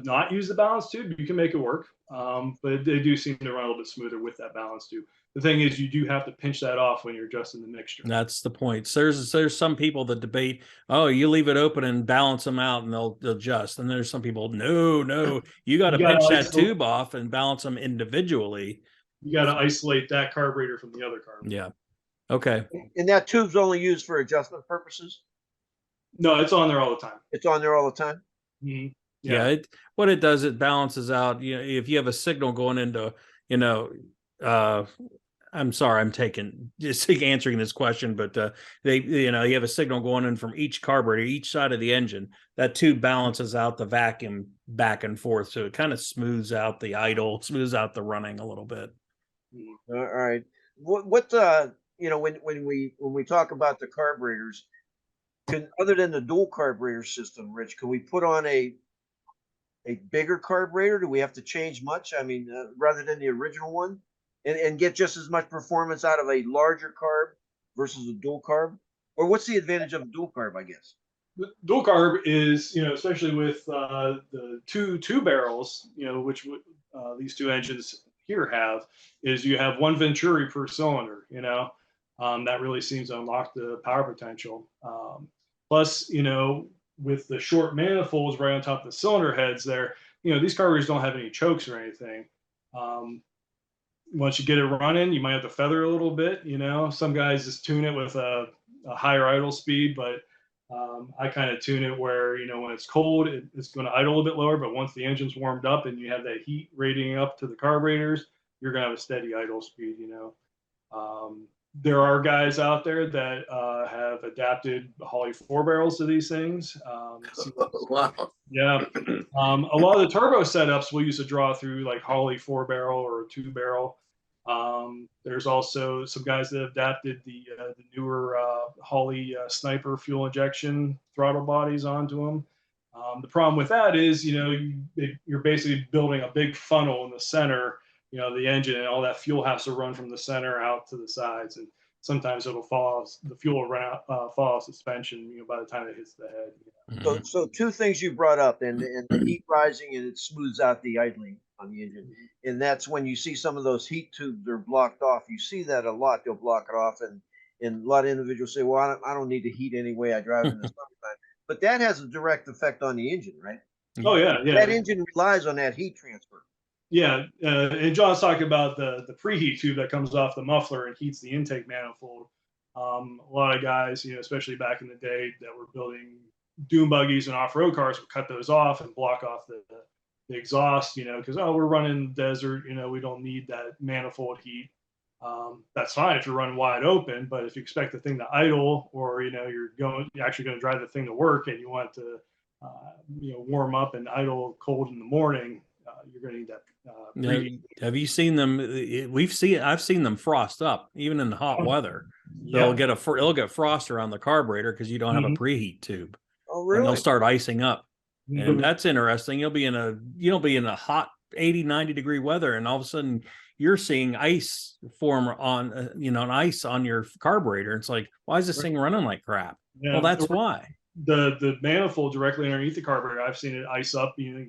S4: not use the balance tube, you can make it work. But they do seem to run a little bit smoother with that balance tube. The thing is, you do have to pinch that off when you're adjusting the mixture.
S1: That's the point. So there's some people that debate, oh, you leave it open and balance them out and they'll adjust. And there's some people, no, you got to pinch that tube off and balance them individually.
S4: You got to isolate that carburetor from the other carburetor.
S1: Yeah. Okay.
S3: And that tube's only used for adjustment purposes?
S4: No, it's on there all the time.
S3: It's on there all the time?
S4: Mm-hmm.
S1: Yeah. What it does, it balances out. If you have a signal going into, I'm sorry, I'm just answering this question, but you have a signal going in from each carburetor, each side of the engine. That tube balances out the vacuum back and forth, so it kind of smooths out the idle, smooths out the running a little bit.
S3: All right. What when we talk about the carburetors, other than the dual carburetor system, Rich, can we put on a bigger carburetor? Do we have to change much? I mean, rather than the original one, and get just as much performance out of a larger carb versus a dual carb? Or what's the advantage of a dual carb, I guess?
S4: The dual carb is, especially with the two barrels, which these two engines here have, is you have one Venturi per cylinder. That really seems to unlock the power potential. Plus, with the short manifolds right on top of the cylinder heads there, these carburetors don't have any chokes or anything. Once you get it running, you might have to feather a little bit. Some guys just tune it with a higher idle speed, but I kind of tune it where, when it's cold, it's going to idle a little bit lower, but once the engine's warmed up and you have that heat radiating up to the carburetors, you're going to have a steady idle speed. There are guys out there that have adapted Holley 4 barrels to these things.
S2: Wow.
S4: Yeah. A lot of the turbo setups will use a draw through like Holley 4 barrel or a 2 barrel. There's also some guys that have adapted the newer Holley Sniper fuel injection throttle bodies onto them. The problem with that is, you're basically building a big funnel in the center, the engine, and all that fuel has to run from the center out to the sides. And sometimes it'll fall off, the fuel will fall off suspension, by the time it hits the head.
S3: So two things you brought up, and the heat rising, and it smooths out the idling on the engine. And that's when you see some of those heat tubes are blocked off. You see that a lot. They'll block it off, and a lot of individuals say, well, I don't need to heat anyway. I drive in the summertime. But that has a direct effect on the engine, right?
S4: Oh, yeah.
S3: That engine relies on that heat transfer.
S4: Yeah, and John's talking about the preheat tube that comes off the muffler and heats the intake manifold. A lot of guys, especially back in the day, that were building dune buggies and off-road cars would cut those off and block off the exhaust, because we're running the desert, we don't need that manifold heat. That's fine if you're running wide open, but if you expect the thing to idle, or you're actually going to drive the thing to work and you want to warm up and idle cold in the morning, you're going to need that.
S1: Have you seen them? I've seen them frost up even in the hot weather.
S4: Yeah.
S1: They'll get frost around the carburetor because you don't have a preheat tube.
S3: Oh, really?
S1: And they'll start icing up. And that's interesting. You'll be in a hot 80, 90 degree weather, and all of a sudden you're seeing ice form on an ice on your carburetor. It's like, why is this thing running like crap? Yeah. Well, that's why.
S4: The manifold directly underneath the carburetor, I've seen it ice up. You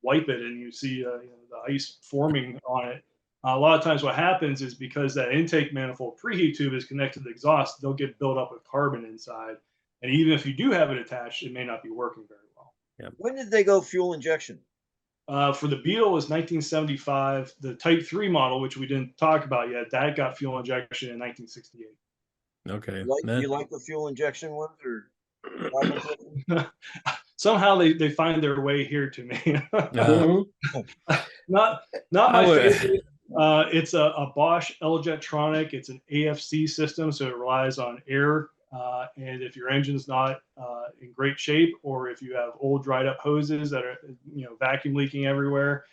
S4: wipe it and you see the ice forming on it. A lot of times what happens is because that intake manifold preheat tube is connected to the exhaust, they'll get built up with carbon inside. And even if you do have it attached, it may not be working very well.
S1: Yep.
S3: When did they go fuel injection?
S4: For the Beetle was 1975. The Type 3 model, which we didn't talk about yet, that got fuel injection in 1968.
S1: Okay.
S3: Do you like the fuel injection ones, or?
S4: Somehow they find their way here to me. Not my favorite. It's a Bosch L-Jetronic. It's an AFC system, so it relies on air. And if your engine's not in great shape, or if you have old dried up hoses that are vacuum leaking everywhere,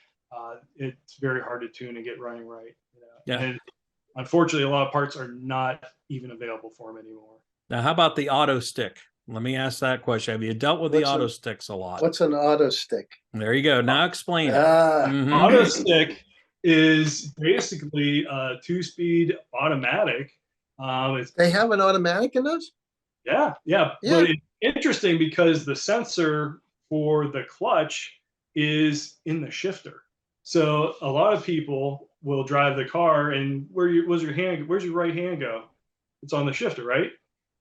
S4: it's very hard to tune and get running right.
S1: Yeah.
S4: And unfortunately, a lot of parts are not even available for them anymore.
S1: Now, how about the auto stick? Let me ask that question. Have you dealt with the auto sticks a lot?
S2: What's an auto stick?
S1: There you go. Now explain it.
S4: Auto stick is basically a 2-speed automatic.
S2: They have an automatic in those?
S4: Yeah. But it's interesting because the sensor for the clutch is in the shifter. So a lot of people will drive the car and where's your right hand go? It's on the shifter, right?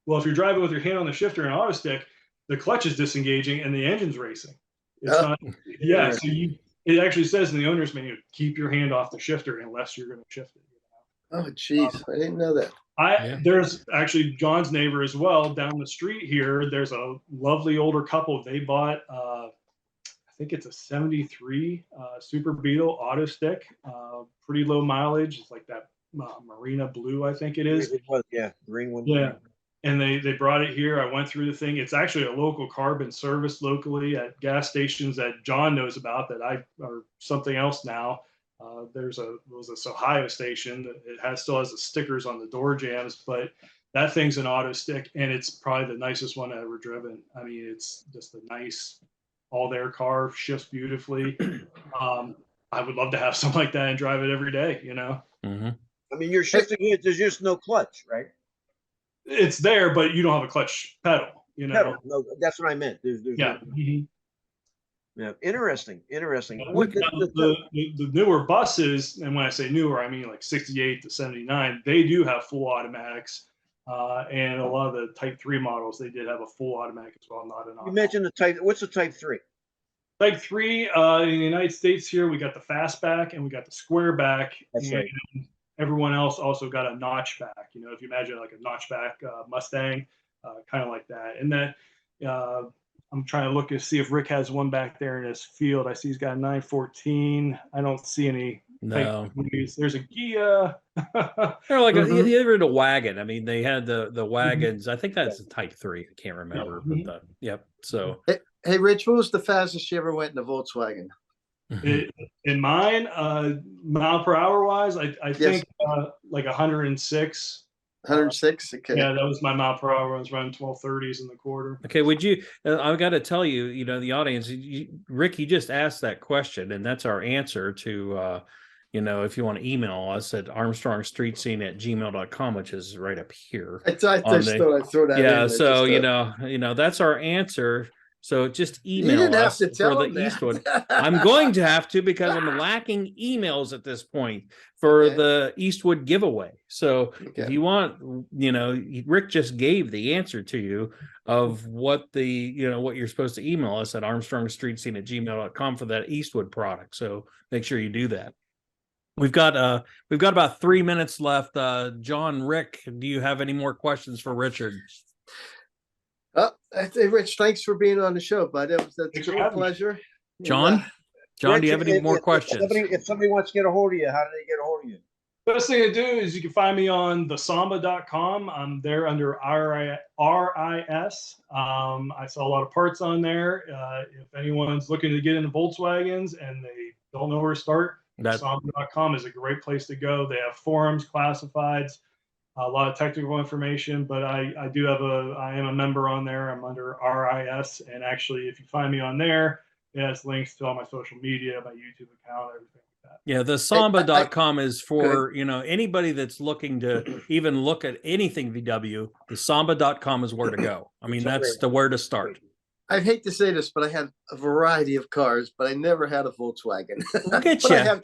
S4: Well, if you're driving with your hand on the shifter and auto stick, the clutch is disengaging and the engine's racing. It's not. Yeah. So it actually says in the owner's manual, keep your hand off the shifter unless you're going to shift it.
S2: Oh, geez. I didn't know that.
S4: There's actually John's neighbor as well down the street here. There's a lovely older couple. They bought, I think it's a 73 Super Beetle auto stick, pretty low mileage. It's like that Marina Blue, I think it is.
S3: It was, yeah, green one.
S4: Yeah. And they brought it here. I went through the thing. It's actually a local carbon service locally at gas stations that John knows about or something else now. There was this Ohio station that still has the stickers on the door jambs, but that thing's an auto stick, and it's probably the nicest one I've ever driven. I mean, it's just a nice all their car, shifts beautifully. I would love to have something like that and drive it every day, you know?
S1: Mm-hmm.
S3: I mean, you're shifting it. There's just no clutch, right?
S4: It's there, but you don't have a clutch pedal, you know?
S3: Pedal. No, that's what I meant. There's
S4: Yeah.
S3: no,
S4: Mm-hmm.
S3: yeah. Interesting.
S4: The newer buses, and when I say newer, I mean like 68 to 79, they do have full automatics. And a lot of the Type 3 models, they did have a full automatic as well, not an
S3: You mentioned the Type. What's the Type 3?
S4: Type 3 in the United States here, we got the fastback and we got the squareback.
S3: That's right.
S4: Everyone else also got a notchback. You know, if you imagine like a notchback Mustang, kind of like that. And that I'm trying to look and see if Rick has one back there in his field. I see he's got a 914. I don't see any.
S1: No,
S4: there's a Gia.
S1: They're like even a wagon. I mean, they had the wagons. I think that's a Type 3. I can't remember. But yep. So
S2: hey, Rich, what was the fastest you ever went in a Volkswagen?
S4: In mine, mile per hour wise, I think like 106.
S2: 106. Okay.
S4: Yeah, that was my mile per hour. I was running 1230s in the quarter.
S1: Okay, would you? I've got to tell you, you know, the audience, Rick, you just asked that question, and that's our answer to, you know, if you want to email us at armstrongstreetscene@gmail.com, which is right up here.
S2: I thought I'd throw that in.
S1: Yeah, so you know, that's our answer. So just email us for the Eastwood. I'm going to have to, because I'm lacking emails at this point for the Eastwood giveaway. So if you want, you know, Rick just gave the answer to you of what what you're supposed to email us at armstrongstreetscene@gmail.com for that Eastwood product. So make sure you do that. We've got about 3 minutes left. John, Rick, do you have any more questions for Richard?
S2: Hey, Rich, thanks for being on the show, bud. That's a great pleasure.
S1: John,
S3: Rich,
S1: do you have any more questions?
S3: If somebody wants to get a hold of you, how do they get a hold of you?
S4: Best thing to do is you can find me on thesamba.com. I'm there under RIS. I sell a lot of parts on there. If anyone's looking to get into Volkswagens and they don't know where to start, thesamba.com is a great place to go. They have forums, classifieds, a lot of technical information, but I am a member on there. I'm under RIS, and actually, if you find me on there, it has links to all my social media, my YouTube account, everything like that.
S1: Yeah, the samba.com is for, you know, anybody that's looking to even look at anything VW. The samba.com is where to go. I mean, that's where to start.
S2: I hate to say this, but I had a variety of cars, but I never had a Volkswagen.
S1: We'll get you.
S2: I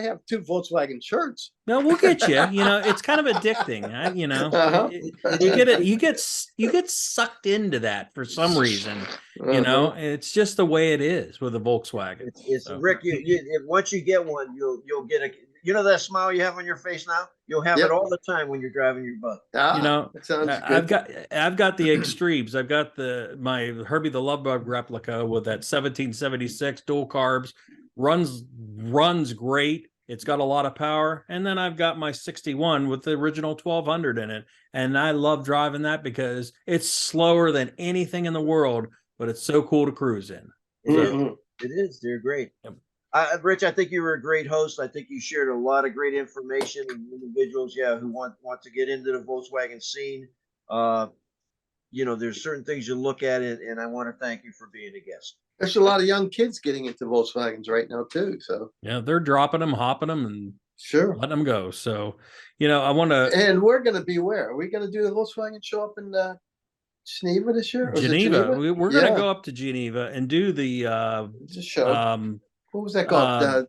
S2: have two Volkswagen shirts.
S1: No, we'll get you. You know, it's kind of addicting. You know, you get sucked into that for some reason. You know, it's just the way it is with a Volkswagen.
S3: It's Rick. Once you get one, you'll get a. You know that smile you have on your face now? You'll have it all the time when you're driving your bus.
S1: You know,
S2: that sounds good.
S1: I've got the extremes. I've got my Herbie the Love Bug replica with that 1776 dual carbs, runs great. It's got a lot of power. And then I've got my 61 with the original 1200 in it. And I love driving that because it's slower than anything in the world, but it's so cool to cruise in.
S3: So, it is. They're great. Yep. Rich, I think you were a great host. I think you shared a lot of great information and individuals, who want to get into the Volkswagen scene. You know, there's certain things you look at it, and I want to thank you for being a guest.
S2: There's a lot of young kids getting into Volkswagens right now too. So
S1: yeah, they're dropping them, hopping them, and letting them go. So, you know, I want to.
S2: And we're going to be where? Are we going to do the Volkswagen show up in Geneva this year?
S1: Geneva. We're going to go up to Geneva and do the
S2: show. What was that called?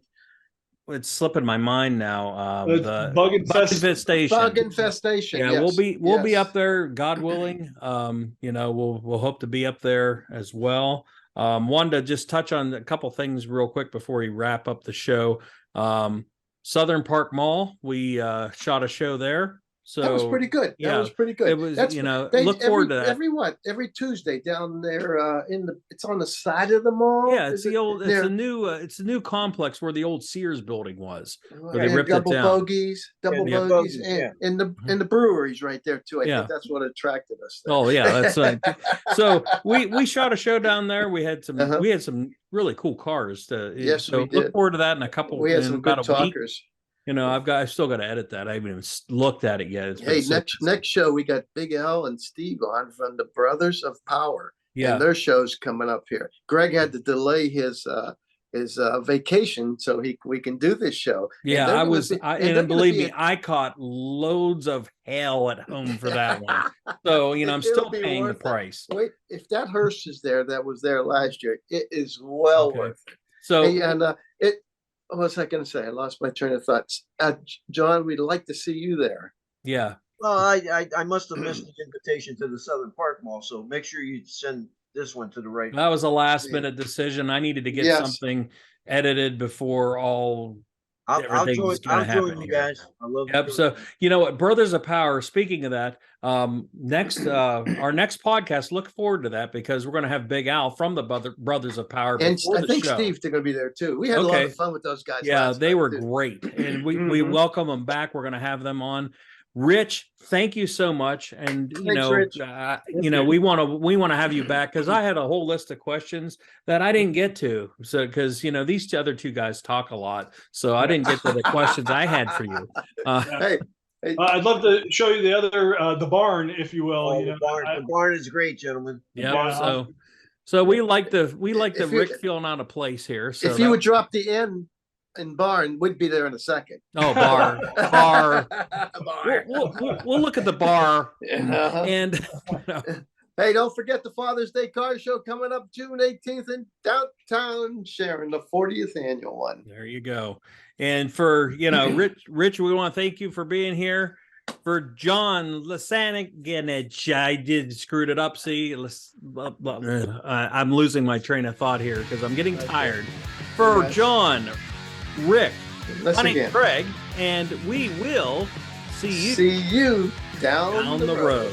S1: It's slipping my mind now.
S4: The bug infestation.
S2: Bug infestation.
S1: Yeah, we'll be up there, God willing. You know, we'll hope to be up there as well. Wanted to just touch on a couple things real quick before we wrap up the show. Southern Park Mall, we shot a show there. So
S2: that was pretty good.
S1: yeah,
S2: That was pretty good.
S1: it was,
S2: That's,
S1: look forward to that.
S2: Every Tuesday down there it's on the side of the mall.
S1: Yeah, it's it's a new complex where the old Sears building was. Where they ripped
S2: double
S1: it down.
S2: bogeys,
S3: bogeys,
S2: and the breweries right there too. I
S1: Yeah.
S2: think that's what attracted us there.
S1: Oh yeah, that's right. So we shot a show down there. We had some really cool cars.
S2: Yes,
S1: so
S2: we did.
S1: Look forward to that in a couple.
S2: We had some
S1: about
S2: good
S1: a week.
S2: talkers.
S1: I've still got to edit that. I haven't even looked at it yet.
S2: Hey, next show we got Big L and Steve on from the Brothers of Power.
S1: Yeah,
S2: and their show's coming up here. Greg had to delay his vacation so we can do this show.
S1: Yeah, and believe me, I caught loads of hell at home for that one. So I'm still paying the price.
S2: Wait, if that hearse is there that was there last year, it is well worth it.
S1: So
S2: what was I going to say? I lost my train of thoughts. John, we'd like to see you there.
S1: Yeah.
S3: Well, I must have missed the invitation to the Southern Park Mall, so make sure you send this one to the right.
S1: That was a last minute decision. I needed to get something edited before everything's going to happen.
S3: You guys. I love.
S1: Yep. So you know what, Brothers of Power. Speaking of that, next our next podcast. Look forward to that because we're going to have Big Al from the Brothers of Power.
S2: And I think Steve, they're going to be there too. We had a lot of fun with those guys.
S1: Yeah, they were great, and we welcome them back. We're going to have them on. Rich, thank you so much, and
S2: Thanks,
S1: we want to have you back because I had a whole list of questions that I didn't get to. So because these other two guys talk a lot, so I didn't get to the questions I had for you.
S2: Hey,
S4: I'd love to show you the other the barn, if you will.
S3: The barn is great, gentlemen.
S1: Yeah. So we like the Rick feeling out of place here. So
S2: if you would drop the N in barn, we'd be there in a second.
S1: Oh, bar. We'll look at the bar. And
S2: hey, don't forget the Father's Day car show coming up June 18th in downtown Sharon, the 40th annual one.
S1: There you go. And for Rich, we want to thank you for being here. For John Lasaniganich, I screwed it up. See, I'm losing my train of thought here because I'm getting tired. For John, Rick, Craig, and we will see you
S2: down the road.